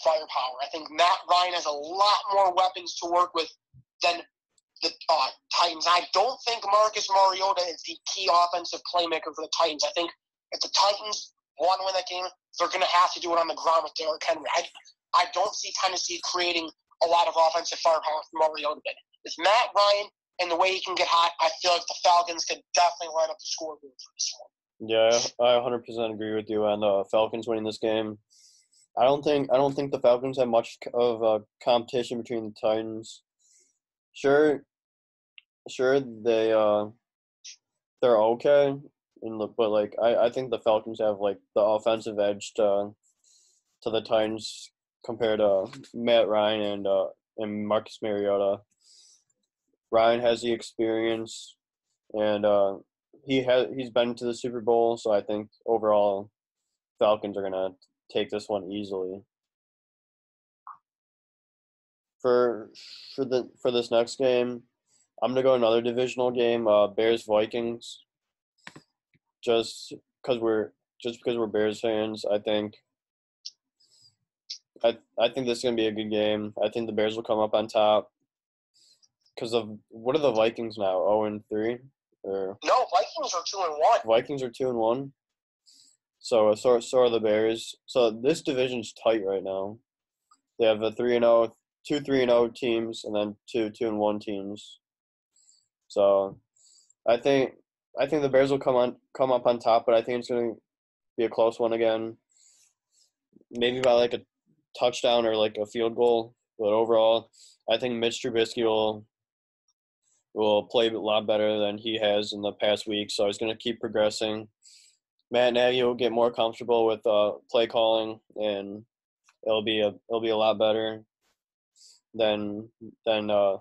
firepower. I think Matt Ryan has a lot more weapons to work with than the Titans. I don't think Marcus Mariota is the key offensive playmaker for the Titans. I think if the Titans want to win that game, they're going to have to do it on the ground with Derrick Henry. I don't see Tennessee creating a lot of offensive firepower for Mariota. But with Matt Ryan and the way he can get hot, I feel like the Falcons could definitely line up the scoreboard for this one. Yeah, I 100% agree with you on the Falcons winning this game. I don't think the Falcons have much of a competition between the Titans. Sure, they're okay, but like I think the Falcons have like the offensive edge to the Titans compared to Matt Ryan and Marcus Mariota. Ryan has the experience, and he's been to the Super Bowl, so I think overall Falcons are gonna take this one easily. For this next game, I'm gonna go another divisional game, Bears Vikings. Just because we're Bears fans, I think this is gonna be a good game. I think the Bears will come up on top. Because of what are the Vikings now? 0-3, or no? Vikings are 2-1. Vikings are 2-1. So are the Bears. So this division's tight right now. They have a 3-0, 2 3-0 teams, and then 2 2-1 teams. So I think the Bears will come up on top, but I think it's going to be a close one again. Maybe by like a touchdown or like a field goal. But overall, I think Mitch Trubisky will play a lot better than he has in the past week. So he's going to keep progressing. Matt Nagy will get more comfortable with play calling, and it'll be a lot better than the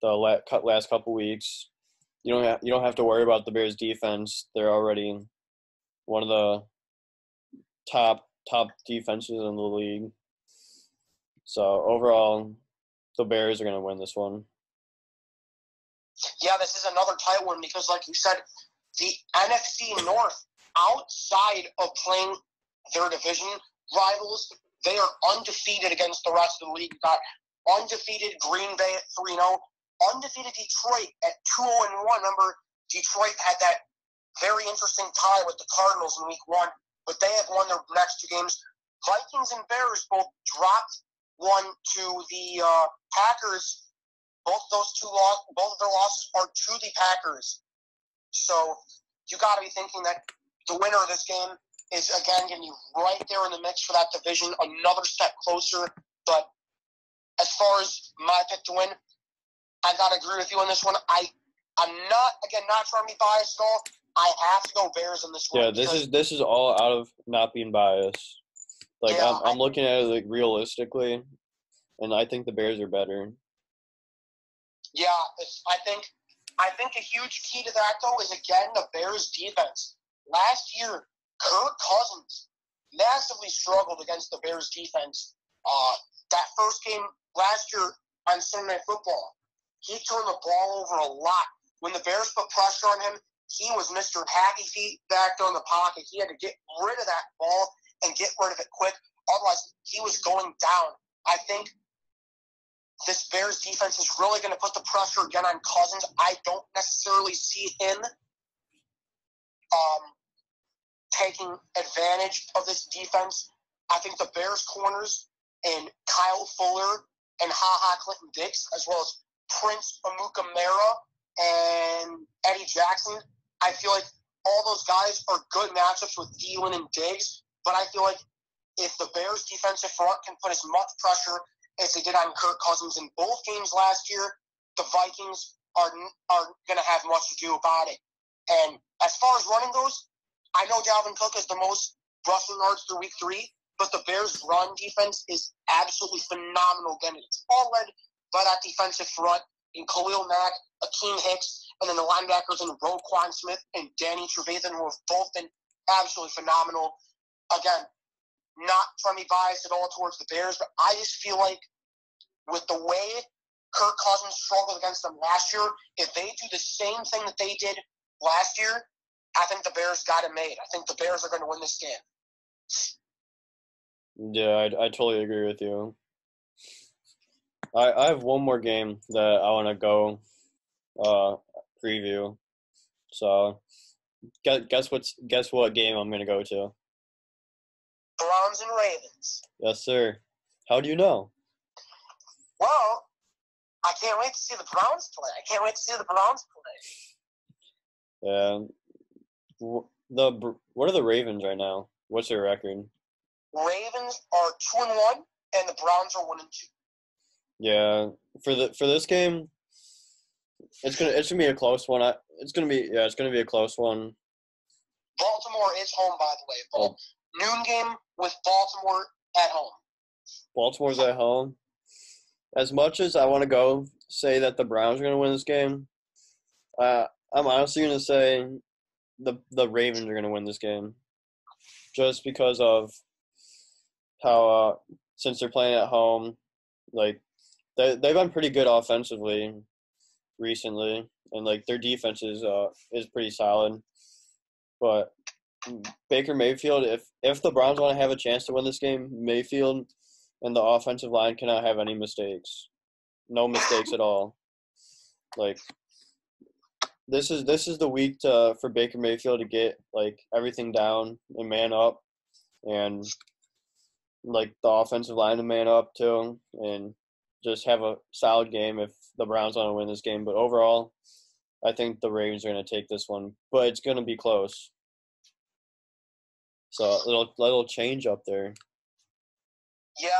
last couple weeks. You don't have to worry about the Bears defense. They're already one of the top defenses in the league. So overall, the Bears are going to win this one. Yeah, this is another tight one because, like you said, the NFC North, outside of playing their division rivals, they are undefeated against the rest of the league. You've got undefeated Green Bay at 3-0, undefeated Detroit at 2-1. Remember, Detroit had that very interesting tie with the Cardinals in Week 1, but they have won their next two games. Vikings and Bears both dropped one to the Packers. Both of their losses are to the Packers. So you got to be thinking that the winner of this game is, again, going to be right there in the mix for that division, another step closer. But as far as my pick to win, I got to agree with you on this one. I'm not trying to be biased at all. I have to go Bears in this one. Yeah, this is all out of not being biased. Like, yeah, I'm looking at it like realistically, and I think the Bears are better. Yeah, I think a huge key to that, though, is, again, the Bears' defense. Last year, Kirk Cousins massively struggled against the Bears' defense. That first game last year on Sunday Night Football, he turned the ball over a lot. When the Bears put pressure on him, he was Mr. Happy Feet back there in the pocket. He had to get rid of that ball and get rid of it quick. Otherwise, he was going down. I think this Bears defense is really going to put the pressure again on Cousins. I don't necessarily see him taking advantage of this defense. I think the Bears corners and Kyle Fuller and HaHa Clinton Dix, as well as Prince Amukamara and Eddie Jackson, I feel like all those guys are good matchups with Thielen and Diggs, but I feel like if the Bears defensive front can put as much pressure as they did on Kirk Cousins in both games last year, the Vikings are going to have much to do about it. And as far as running goes, I know Dalvin Cook has the most rushing yards through Week 3, but the Bears' run defense is absolutely phenomenal. Again, it's all led by that defensive front in Khalil Mack, Akeem Hicks, and then the linebackers in Roquan Smith and Danny Trevathan, who have both been absolutely phenomenal. Again, not trying to be biased at all towards the Bears, but I just feel like with the way Kirk Cousins struggled against them last year, if they do the same thing that they did last year, I think the Bears got it made. I think the Bears are going to win this game. Yeah, I totally agree with you. I have one more game that I want to go preview. So guess what game I'm going to go to? Browns and Ravens. Yes, sir. How do you know? Well, I can't wait to see the Browns play. What are the Ravens right now? What's their record? Ravens are 2-1, and the Browns are 1-2. Yeah, for this game, it's gonna be a close one. It's gonna be a close one. Baltimore is home, by the way. Noon game with Baltimore at home. Baltimore's at home. As much as I want to go say that the Browns are going to win this game, I'm honestly going to say the Ravens are going to win this game, just because of how since they're playing at home, like they've been pretty good offensively recently, and like their defense is pretty solid. But Baker Mayfield, if the Browns want to have a chance to win this game, Mayfield and the offensive line cannot have any mistakes. No mistakes at all. Like this is the week for Baker Mayfield to get like everything down and man up, and like the offensive line to man up too, and just have a solid game if the Browns want to win this game. But overall, I think the Ravens are going to take this one, but it's going to be close. So a little change up there. Yeah,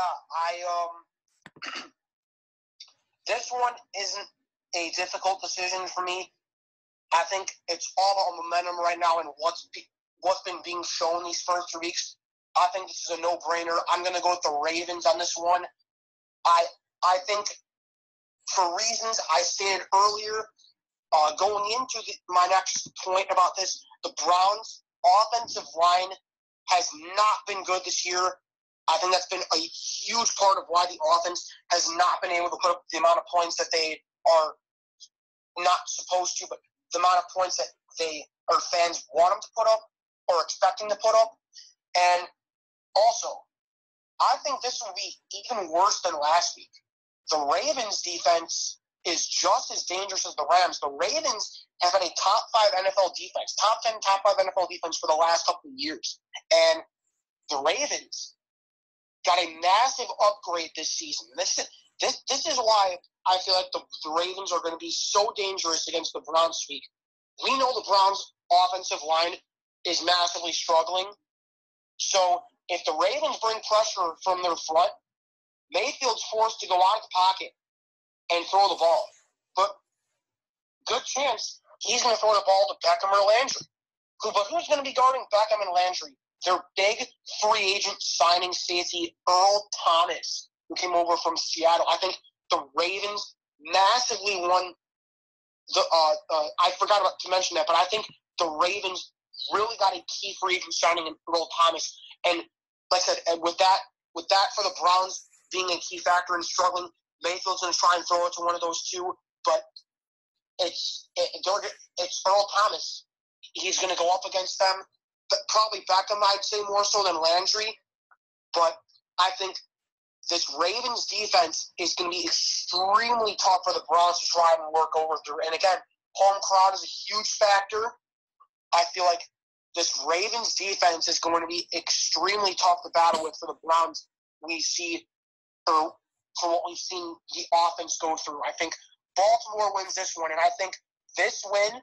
this one isn't a difficult decision for me. I think it's all about momentum right now and what's been being shown these first 3 weeks. I think this is a no-brainer. I'm going to go with the Ravens on this one. I think for reasons I stated earlier, going into my next point about this, the Browns' offensive line has not been good this year. I think that's been a huge part of why the offense has not been able to put up the amount of points that they are not supposed to, but the amount of points that fans want them to put up or expecting to put up. And also, I think this will be even worse than last week. The Ravens' defense is just as dangerous as the Rams. The Ravens have had a top 5 NFL defense, top 10, top 5 NFL defense for the last couple of years. And the Ravens got a massive upgrade this season. This is why I feel like the Ravens are going to be so dangerous against the Browns this week. We know the Browns' offensive line is massively struggling. So if the Ravens bring pressure from their front, Mayfield's forced to go out of the pocket and throw the ball. But good chance he's going to throw the ball to Beckham or Landry. But who's going to be guarding Beckham and Landry? Their big free agent signing safety, Earl Thomas, who came over from Seattle. I think the Ravens massively won the I forgot to mention that, but I think the Ravens really got a key free agent signing in Earl Thomas. And like I said, with that for the Browns being a key factor in struggling, Mayfield's going to try and throw it to one of those two, but it's Earl Thomas. He's going to go up against them. But probably Beckham, I'd say, more so than Landry. But I think this Ravens defense is going to be extremely tough for the Browns to try and work over through. And again, home crowd is a huge factor. I feel like this Ravens defense is going to be extremely tough to battle with for the Browns. We see, for what we've seen the offense go through. I think Baltimore wins this one, and I think this win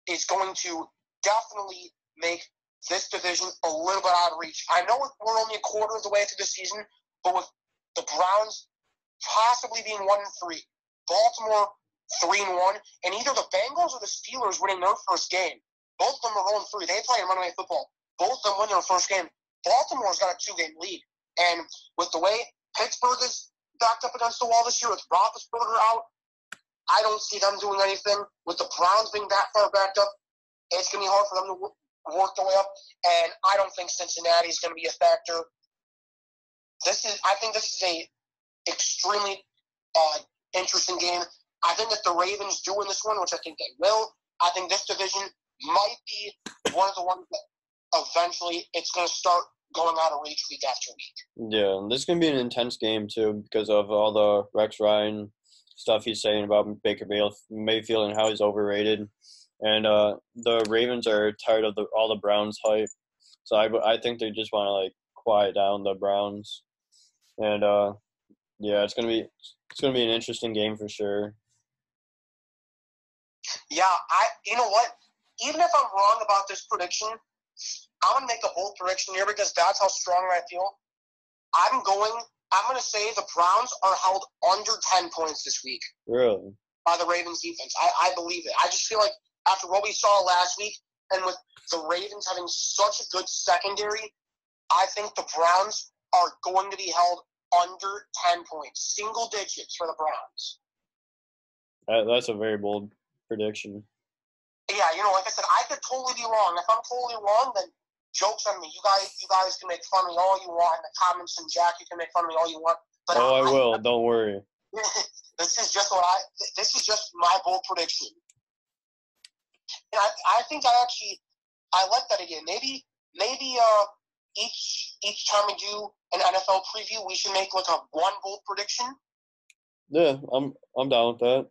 is going to definitely make this division a little bit out of reach. I know we're only a quarter of the way through the season, but with the Browns possibly being 1-3, Baltimore 3-1, and either the Bengals or the Steelers winning their first game. Both of them are 0-3. They play in Monday Night Football. Both of them win their first game. Baltimore's got a 2-game lead. And with the way Pittsburgh is backed up against the wall this year with Roethlisberger out, I don't see them doing anything. With the Browns being that far backed up, it's going to be hard for them to work their way up. And I don't think Cincinnati is going to be a factor. I think this is a extremely interesting game. I think if the Ravens do win this one, which I think they will, I think this division might be one of the ones that eventually it's going to start going out of reach week after week. Yeah, this is going to be an intense game, too, because of all the Rex Ryan stuff he's saying about Baker Mayfield and how he's overrated. And the Ravens are tired of all the Browns hype. So I think they just want to, like, quiet down the Browns. And, yeah, it's gonna be an interesting game for sure. Yeah, you know what? Even if I'm wrong about this prediction, I'm gonna make a bold prediction here because that's how strong I feel. I'm gonna say the Browns are held under 10 points this week. Really? By the Ravens defense. I believe it. I just feel like after what we saw last week and with the Ravens having such a good secondary, I think the Browns are going to be held under 10 points. Single digits for the Browns. That's a very bold prediction. Yeah, like I said, I could totally be wrong. If I'm totally wrong, then joke's on me. You guys can make fun of me all you want in the comments, and Jack, you can make fun of me all you want. But I will. Don't worry. This is just my bold prediction. And I think I like that again. Maybe each time we do an NFL preview, we should make like a one bold prediction. Yeah, I'm down with that.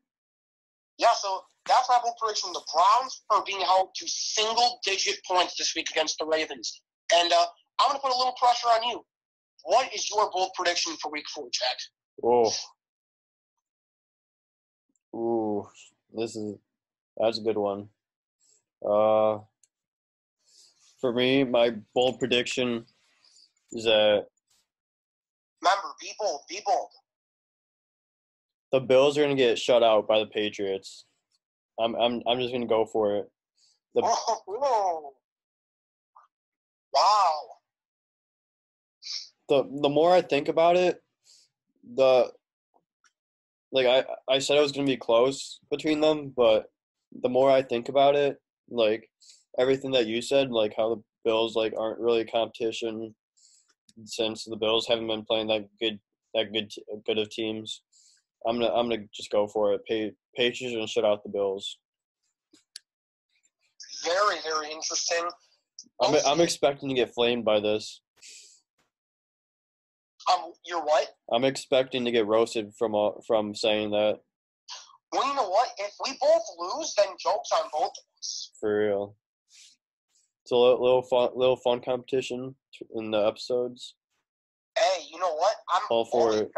Yeah, so that's my bold prediction. The Browns are being held to single-digit points this week against the Ravens. And I'm going to put a little pressure on you. What is your bold prediction for Week 4, Jack? Ooh, that's a good one. For me, my bold prediction is that. Remember, be bold. Be bold. The Bills are going to get shut out by the Patriots. I'm just going to go for it. Wow. The more I think about it, I said it was going to be close between them, but the more I think about it, like everything that you said, like how the Bills like aren't really a competition since the Bills haven't been playing that good of teams. I'm gonna just go for it. Patriots are gonna shut out the Bills. Very, very interesting. I'm expecting to get flamed by this. You're what? I'm expecting to get roasted from saying that. Well, you know what? If we both lose, then joke's on both of us. For real. It's a little fun competition in the episodes. Hey, you know what? I'm all for it.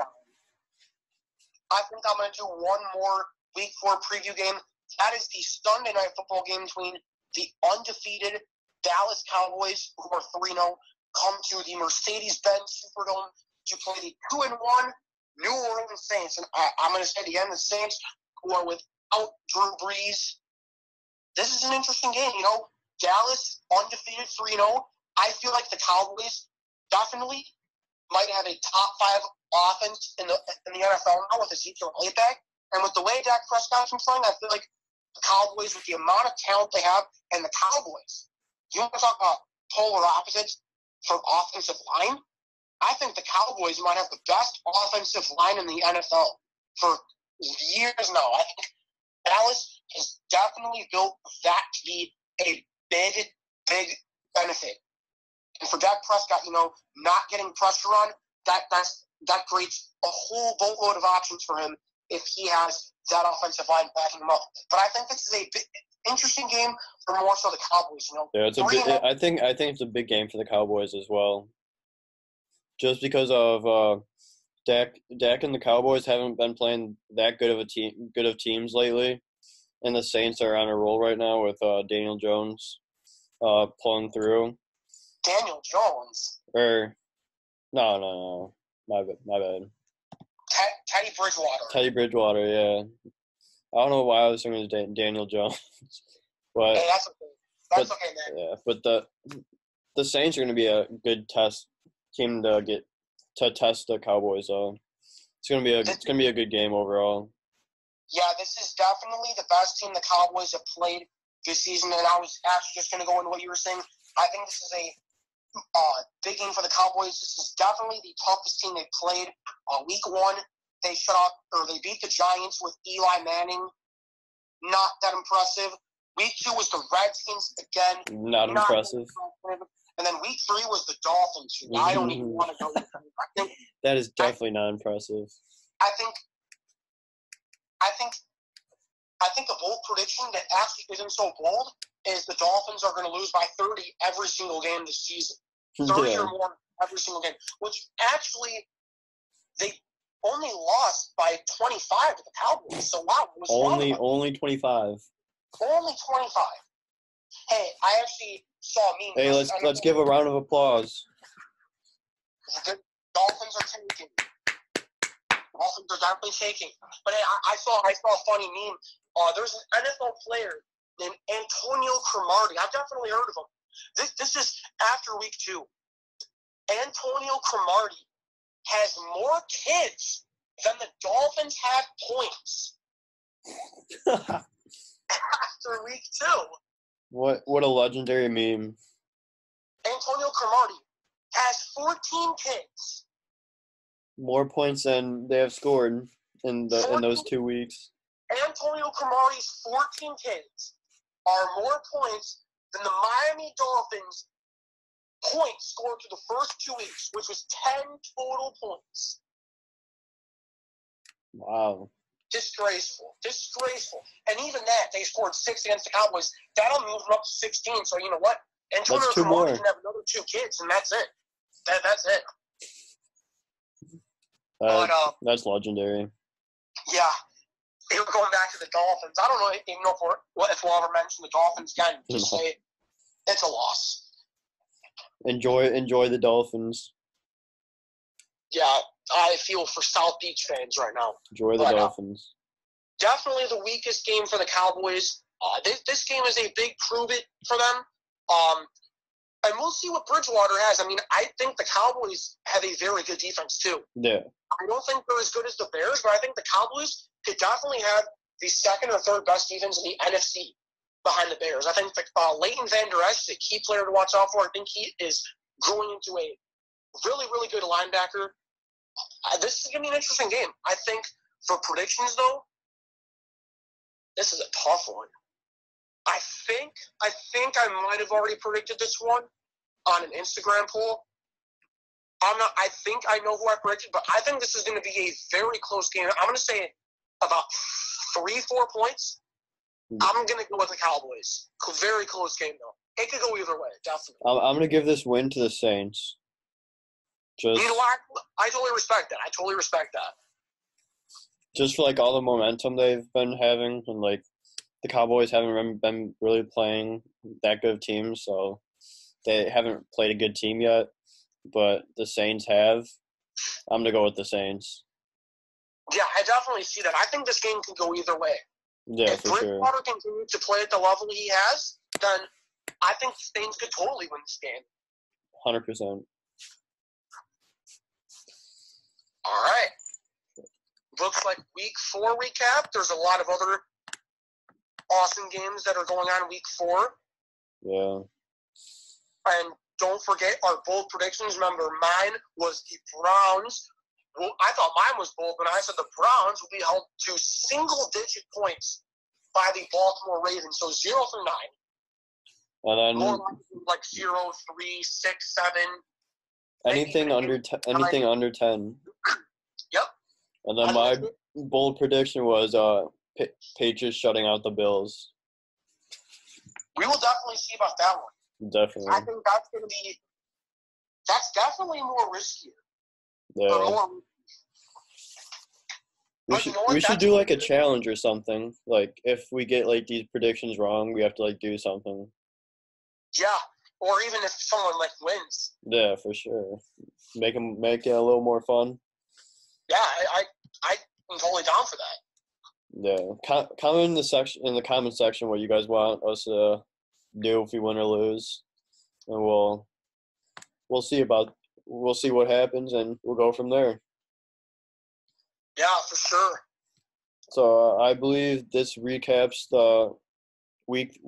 I think I'm going to do one more Week 4 preview game. That is the Sunday night football game between the undefeated Dallas Cowboys, who are 3-0, come to the Mercedes-Benz Superdome to play the 2-1 New Orleans Saints. And I'm going to say again, the Saints, who are without Drew Brees. This is an interesting game. Dallas, undefeated 3-0. I feel like the Cowboys definitely might have a top 5 offense in the NFL now with Ezekiel Elliott back. And with the way Dak Prescott's been playing, I feel like the Cowboys, with the amount of talent they have, and the Cowboys, you want to talk about polar opposites for offensive line? I think the Cowboys might have the best offensive line in the NFL for years now. I think Dallas has definitely built that to be a big, big benefit. And for Dak Prescott, not getting pressure on, that creates a whole boatload of options for him if he has that offensive line backing him up. But I think this is a interesting game for more so the Cowboys. Yeah, I think it's a big game for the Cowboys as well. Just because of Dak and the Cowboys haven't been playing that good of teams lately, and the Saints are on a roll right now with Daniel Jones pulling through. Daniel Jones? No. My bad. Teddy Bridgewater. Teddy Bridgewater, yeah. I don't know why I was thinking it was Daniel Jones, but hey, that's okay. That's okay, man. Yeah, but the Saints are going to be a good team to test the Cowboys. Though it's going to be a good game overall. Yeah, this is definitely the best team the Cowboys have played this season. And I was actually just going to go into what you were saying. I think this is a big game for the Cowboys. This is definitely the toughest team they played. Week 1, they they beat the Giants with Eli Manning. Not that impressive. Week 2 was the Redskins again. Not impressive. And then week 3 was the Dolphins. I don't even want to go there. That is definitely not impressive. I think the bold prediction that actually isn't so bold is the Dolphins are going to lose by 30 every single game this season. 30 or more every single game. Which actually, they only lost by 25 to the Cowboys. So, wow. Only 25. Only 25. Hey, I actually saw a meme. Hey, let's give a round of applause. The Dolphins are taking. Dolphins are definitely taking. But hey, I saw a funny meme. There's an NFL player named Antonio Cromartie. I've definitely heard of him. This is after week 2. Antonio Cromartie has more kids than the Dolphins have points. After week 2. What a legendary meme. Antonio Cromartie has 14 kids. More points than they have scored in those 2 weeks. Antonio Cromartie's 14 kids are more points than the Miami Dolphins' points scored through the first 2 weeks, which was 10 total points. Wow. Disgraceful. And even that, they scored 6 against the Cowboys. That'll move them up to 16. So you know what? Antonio Cromartie can have another 2 kids, and that's it. That's it. That's legendary. Yeah. Going back to the Dolphins, I don't know even know if we'll ever mention the Dolphins again. Just say it's a loss. Enjoy the Dolphins. Yeah, I feel for South Beach fans right now. Enjoy the Dolphins. Definitely the weakest game for the Cowboys. This game is a big prove it for them. And we'll see what Bridgewater has. I mean, I think the Cowboys have a very good defense too. Yeah. I don't think they're as good as the Bears, but I think the Cowboys could definitely have the second or third best defense in the NFC behind the Bears. I think Leighton Van Der Esch is a key player to watch out for. I think he is growing into a really, really good linebacker. This is going to be an interesting game. I think for predictions, though, this is a tough one. I think I might have already predicted this one on an Instagram poll. I think I know who I predicted, but I think this is going to be a very close game. I'm going to say about 3-4 points. I'm going to go with the Cowboys. Very close game, though. It could go either way, definitely. I'm going to give this win to the Saints. You know what? I totally respect that. Just for, all the momentum they've been having, and, the Cowboys haven't been really playing that good of teams, so they haven't played a good team yet. But the Saints have. I'm going to go with the Saints. Yeah, I definitely see that. I think this game can go either way. Yeah, if Bridgewater continues to play at the level he has, then I think the Saints could totally win this game. 100%. All right. Looks like week 4 recap. There's a lot of other awesome games that are going on in week 4. Yeah. And don't forget our bold predictions. Remember, mine was the Browns. Well, I thought mine was bold when I said the Browns will be held to single-digit points by the Baltimore Ravens. So 0 through 9. And then more like 0, 3, 6, 7. Anything under 10. Yep. And then my bold prediction was Patriots shutting out the Bills. We will definitely see about that one. Definitely. I think that's definitely more riskier. Yeah. We should do a challenge or something. If we get these predictions wrong, we have to do something. Yeah, or even if someone wins. Yeah, for sure. Make it a little more fun. Yeah, I'm totally down for that. Yeah, comment in the comment section what you guys want us to do if we win or lose, and we'll see what happens, and we'll go from there. Yeah, for sure. So I believe this recaps week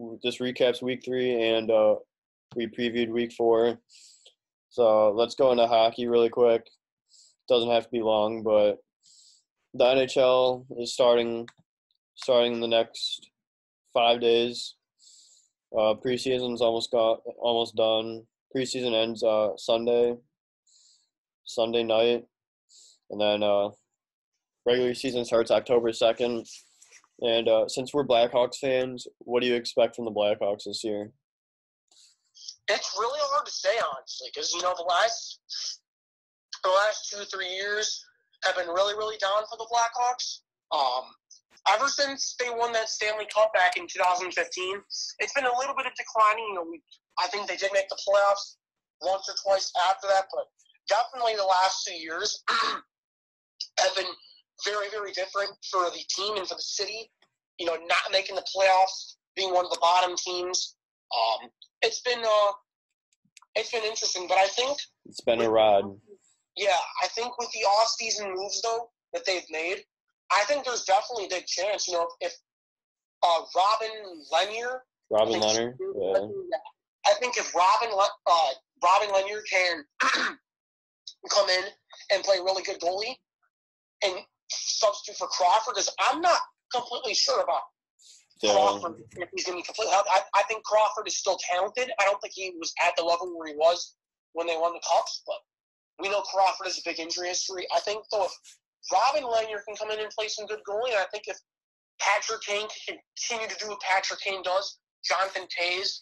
3, and we previewed week 4. So let's go into hockey really quick. Doesn't have to be long, but the NHL is starting in the next 5 days. Preseason's almost done. Preseason ends Sunday night, and then regular season starts October 2nd. And since we're Blackhawks fans, what do you expect from the Blackhawks this year? It's really hard to say, honestly, because, the last 2-3 years have been really, really down for the Blackhawks. Ever since they won that Stanley Cup back in 2015, it's been a little bit of declining. I think they did make the playoffs once or twice after that, but definitely the last 2 years have been very, very different for the team and for the city. Not making the playoffs, being one of the bottom teams. It's been interesting, but I think it's been a ride. Yeah, I think with the off-season moves though that they've made, I think there's definitely a big chance. If Robin Lehner, yeah. I think if Robin Lehner can come in and play really good goalie and substitute for Crawford, because I'm not completely sure about Crawford if he's going to be completely healthy. I think Crawford is still talented. I don't think he was at the level where he was when they won the Cups, but we know Crawford has a big injury history. I think, though, if Robin Lehner can come in and play some good goalie, I think if Patrick Kane can continue to do what Patrick Kane does, Jonathan Toews,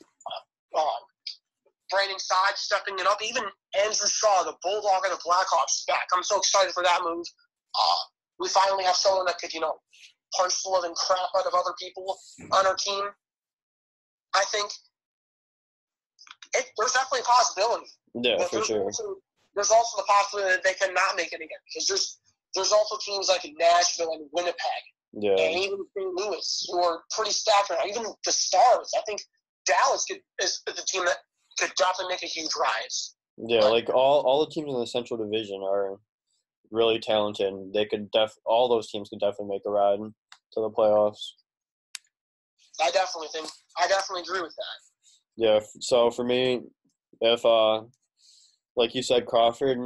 Brandon Saad stepping it up, even Andrew Shaw, the Bulldog of the Blackhawks, is back. I'm so excited for that move. We finally have someone that could, punch the living crap out of other people on our team. I think there's definitely a possibility. Yeah, but for sure. There's also the possibility that they cannot make it again, because there's also teams like Nashville and Winnipeg, and even St. Louis, who are pretty stacked right now. Even the Stars. I think Dallas is the team that could definitely make a huge rise. Yeah, like all the teams in the Central Division are really talented. They could all those teams could definitely make a ride to the playoffs. I definitely agree with that. Yeah, so for me, if like you said, Crawford,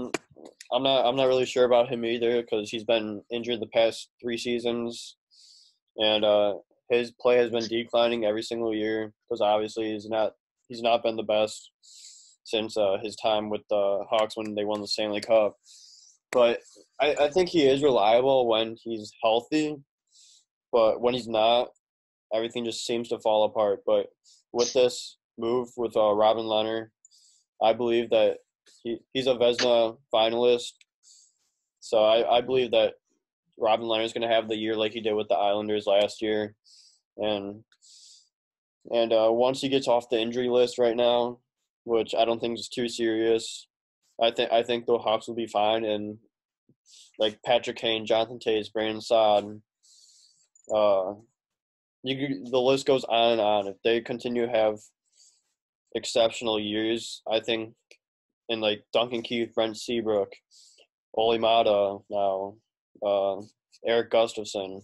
I'm not really sure about him either, because he's been injured the past 3 seasons, and his play has been declining every single year, because obviously he's not been the best since his time with the Hawks when they won the Stanley Cup. But I think he is reliable when he's healthy, but when he's not, everything just seems to fall apart. But with this move with Robin Lehner, I believe that he's a Vezina finalist. So I believe that Robin Lehner is going to have the year like he did with the Islanders last year. And once he gets off the injury list right now, which I don't think is too serious, I think the Hawks will be fine. And like Patrick Kane, Jonathan Toews, Brandon Saad, the list goes on and on. If they continue to have exceptional years, I think, in like Duncan Keith, Brent Seabrook, Ole Mata now, Eric Gustafson,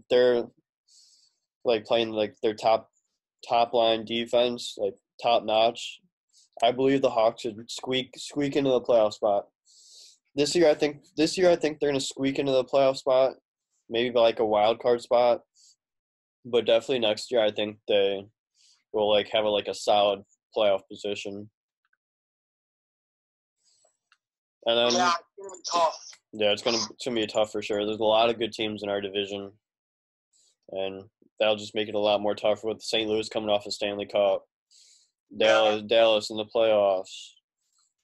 they're like playing like their top line defense, like top notch. I believe the Hawks should squeak into the playoff spot. This year I think they're gonna squeak into the playoff spot, maybe by like a wild card spot. But definitely next year I think they will like have a solid playoff position. And then yeah, it's gonna be tough. Yeah, it's gonna be tough for sure. There's a lot of good teams in our division, and that'll just make it a lot more tougher with St. Louis coming off a Stanley Cup, Dallas in the playoffs,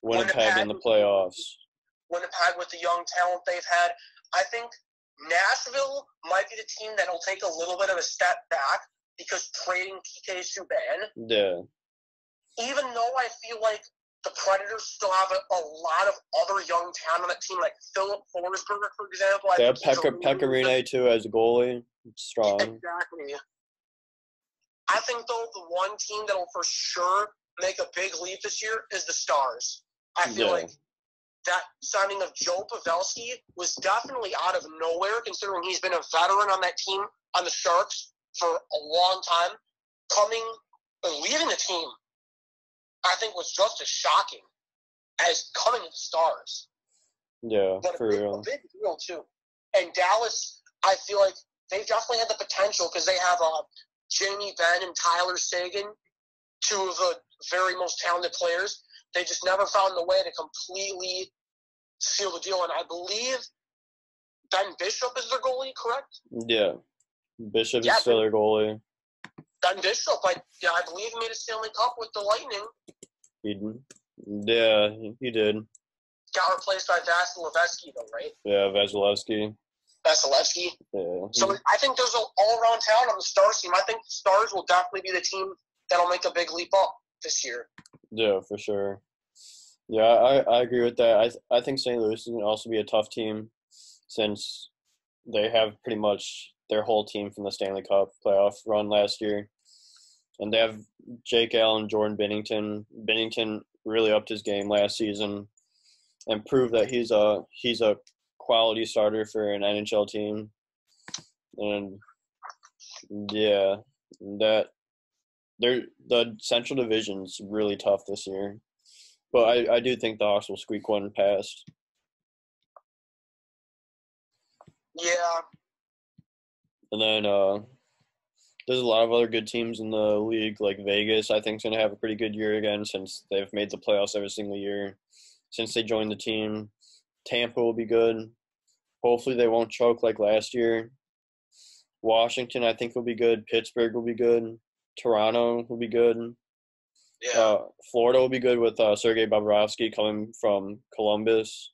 Winnipeg in the playoffs. Winnipeg with the young talent they've had. I think Nashville might be the team that will take a little bit of a step back because trading PK Subban. Yeah. Even though I feel like the Predators still have a lot of other young talent on that team, like Philip Forsberg, for example. They have Pekka too as a goalie. It's strong. Exactly. I think, though, the one team that will for sure make a big leap this year is the Stars. I feel like that signing of Joe Pavelski was definitely out of nowhere, considering he's been a veteran on that team, on the Sharks, for a long time. Coming and leaving the team, I think, was just as shocking. as coming stars. Yeah, But for a real. big deal, too. And Dallas, I feel like they've definitely had the potential because they have Jamie Benn and Tyler Sagan, two of the very most talented players. They just never found the way to completely seal the deal. And I believe Ben Bishop is their goalie, correct? Yeah. Bishop is still their goalie. Ben Bishop, I believe, made a Stanley Cup with the Lightning. He did. Got replaced by Vasilevsky, though, right? Yeah, Vasilevsky. Yeah. So I think there's an all-around talent on the Stars team. I think the Stars will definitely be the team that'll make a big leap up this year. Yeah, for sure. Yeah, I agree with that. I think St. Louis is going to also be a tough team since they have pretty much their whole team from the Stanley Cup playoff run last year. And they have Jake Allen, Jordan Binnington. Binnington really upped his game last season and proved that he's a quality starter for an NHL team. And yeah, the Central Division's really tough this year. But I do think the Hawks will squeak one past. Yeah. And then there's a lot of other good teams in the league, like Vegas. I think is going to have a pretty good year again since they've made the playoffs every single year since they joined the team. Tampa will be good. Hopefully they won't choke like last year. Washington, I think, will be good. Pittsburgh will be good. Toronto will be good. Yeah. Florida will be good with Sergei Bobrovsky coming from Columbus.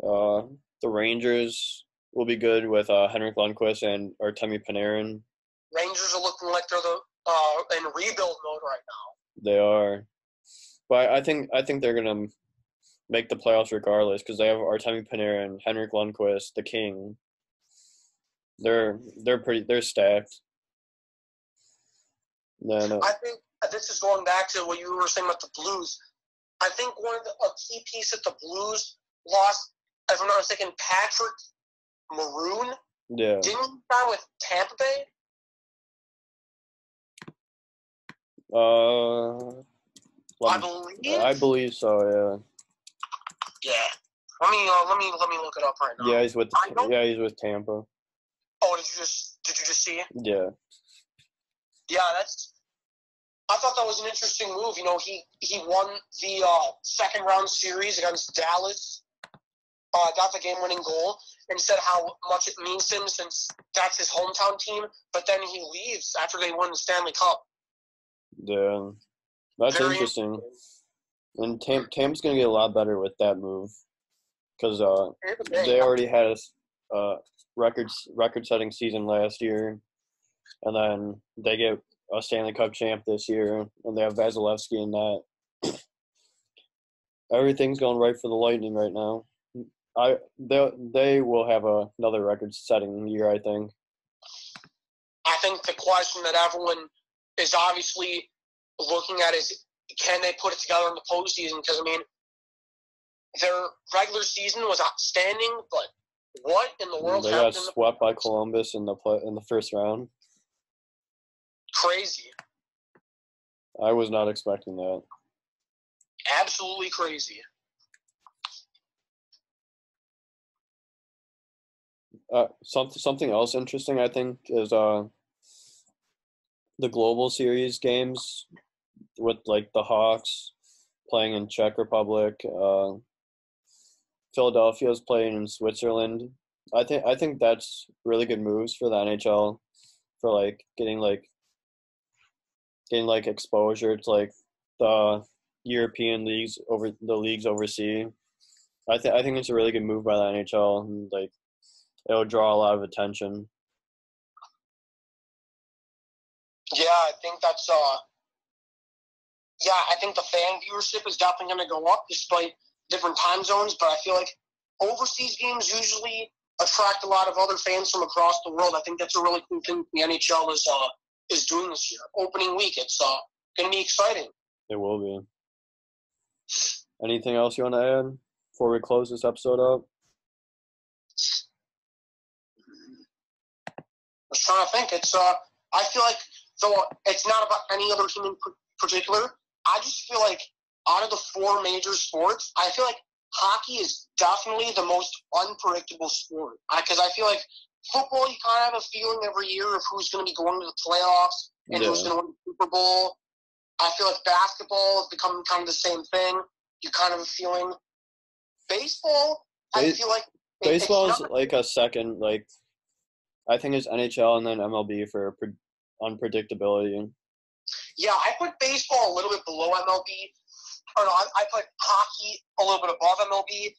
The Rangers will be good with Henrik Lundqvist and Artemi Panarin. Rangers are looking like they're in rebuild mode right now. They are, but I think they're gonna make the playoffs regardless because they have Artemi Panarin, Henrik Lundqvist, the King. They're stacked. Then I think this is going back to what you were saying about the Blues. I think a key piece that the Blues lost, if I'm not mistaken, Patrick Maroon. Yeah. Didn't he sign with Tampa Bay? I believe so. Yeah. Let me look it up right now. Yeah, he's with Tampa. Oh, did you just see it? Yeah. Yeah, I thought that was an interesting move. You know, he won the second round series against Dallas. Got the game-winning goal and said how much it means to him since that's his hometown team. But then he leaves after they won the Stanley Cup. Yeah, that's Very interesting. And Tampa's gonna get a lot better with that move because they already had a record-setting season last year, and then they get a Stanley Cup champ this year, and they have Vasilevsky in that. Everything's going right for the Lightning right now. They will have another record-setting year, I think. I think the question that everyone is obviously looking at is, can they put it together in the postseason? Because, I mean, their regular season was outstanding, but what in the world happened? They got swept by Columbus in the first round. Crazy. I was not expecting that. Absolutely crazy. Something else interesting, I think, is the Global Series games with like the Hawks playing in Czech Republic. Philadelphia's playing in Switzerland. I think that's really good moves for the NHL for like getting exposure to like the European leagues over the leagues overseas. I think it's a really good move by the NHL, and like it'll draw a lot of attention. Yeah, I think that's I think the fan viewership is definitely going to go up despite different time zones, but I feel like overseas games usually attract a lot of other fans from across the world. I think that's a really cool thing the NHL is doing this year. Opening week, it's going to be exciting. It will be. Anything else you want to add before we close this episode up? I was trying to think. It's I feel like though it's not about any other team in particular, I just feel like out of the four major sports, I feel like hockey is definitely the most unpredictable sport. Because I feel like football, you kind of have a feeling every year of who's going to be going to the playoffs and who's going to win the Super Bowl. I feel like basketball has become kind of the same thing. You kind of have a feeling. Baseball, I feel like baseball is like a second, like I think it's NHL and then MLB for unpredictability. Yeah, I put baseball a little bit below MLB. Or no, I put hockey a little bit above MLB.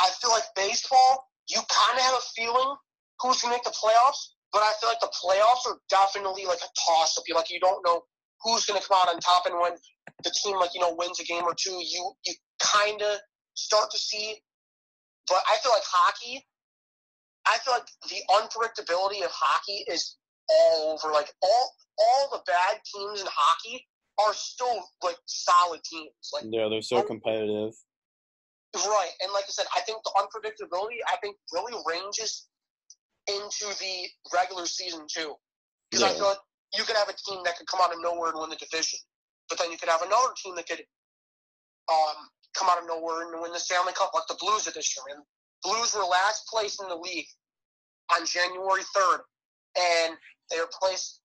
I feel like baseball, you kind of have a feeling who's going to make the playoffs, but I feel like the playoffs are definitely like a toss-up. You don't know who's going to come out on top, and when the team wins a game or two, you kind of start to see. But I feel like hockey, I feel like the unpredictability of hockey is all over. Like all the bad teams in hockey are still like solid teams. Like they're so competitive. Right, and like I said, I think the unpredictability really ranges into the regular season too. Because I feel like you could have a team that could come out of nowhere and win the division, but then you could have another team that could come out of nowhere and win the Stanley Cup, like the Blues did this year. And Blues were last place in the league on January 3rd, and they replaced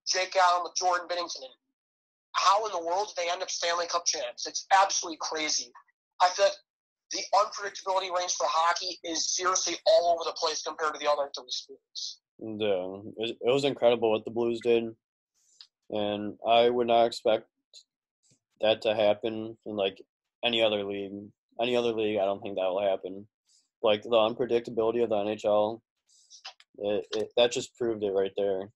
Jake Allen with Jordan Binnington. And how in the world did they end up Stanley Cup champs? It's absolutely crazy. I feel like the unpredictability range for hockey is seriously all over the place compared to the other three sports. Yeah, it was incredible what the Blues did, and I would not expect that to happen in like any other league. Any other league, I don't think that will happen. Like the unpredictability of the NHL, that just proved it right there.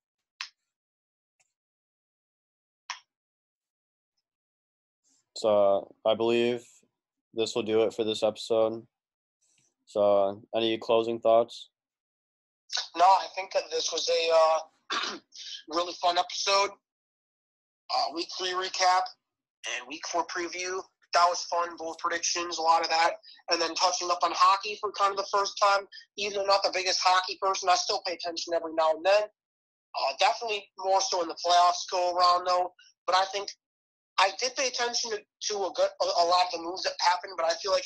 So I believe this will do it for this episode. So any closing thoughts? No, I think that this was a really fun episode. Week 3 recap and Week 4 preview. That was fun. Both predictions, a lot of that. And then touching up on hockey for kind of the first time. Even though I'm not the biggest hockey person, I still pay attention every now and then. Definitely more so in the playoffs go around, though. But I think I did pay attention to a lot of the moves that happened, but I feel like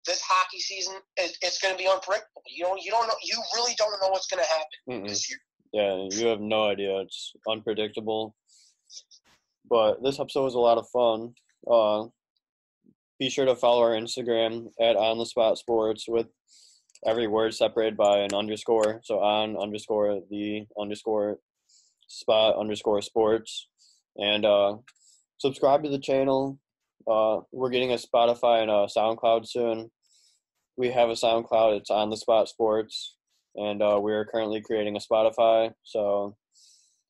this hockey season it's going to be unpredictable. You don't know. You really don't know what's going to happen this year. Yeah, you have no idea. It's unpredictable. But this episode was a lot of fun. Be sure to follow our Instagram at @OnTheSpotSports with every word separated by an underscore. So _the_spot_sports. And subscribe to the channel. We're getting a Spotify and a SoundCloud soon. We have a SoundCloud. It's On The Spot Sports. And we are currently creating a Spotify. So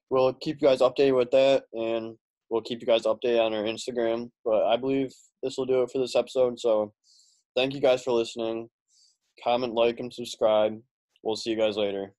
we'll keep you guys updated with that. And we'll keep you guys updated on our Instagram. But I believe this will do it for this episode. So thank you guys for listening. Comment, like, and subscribe. We'll see you guys later.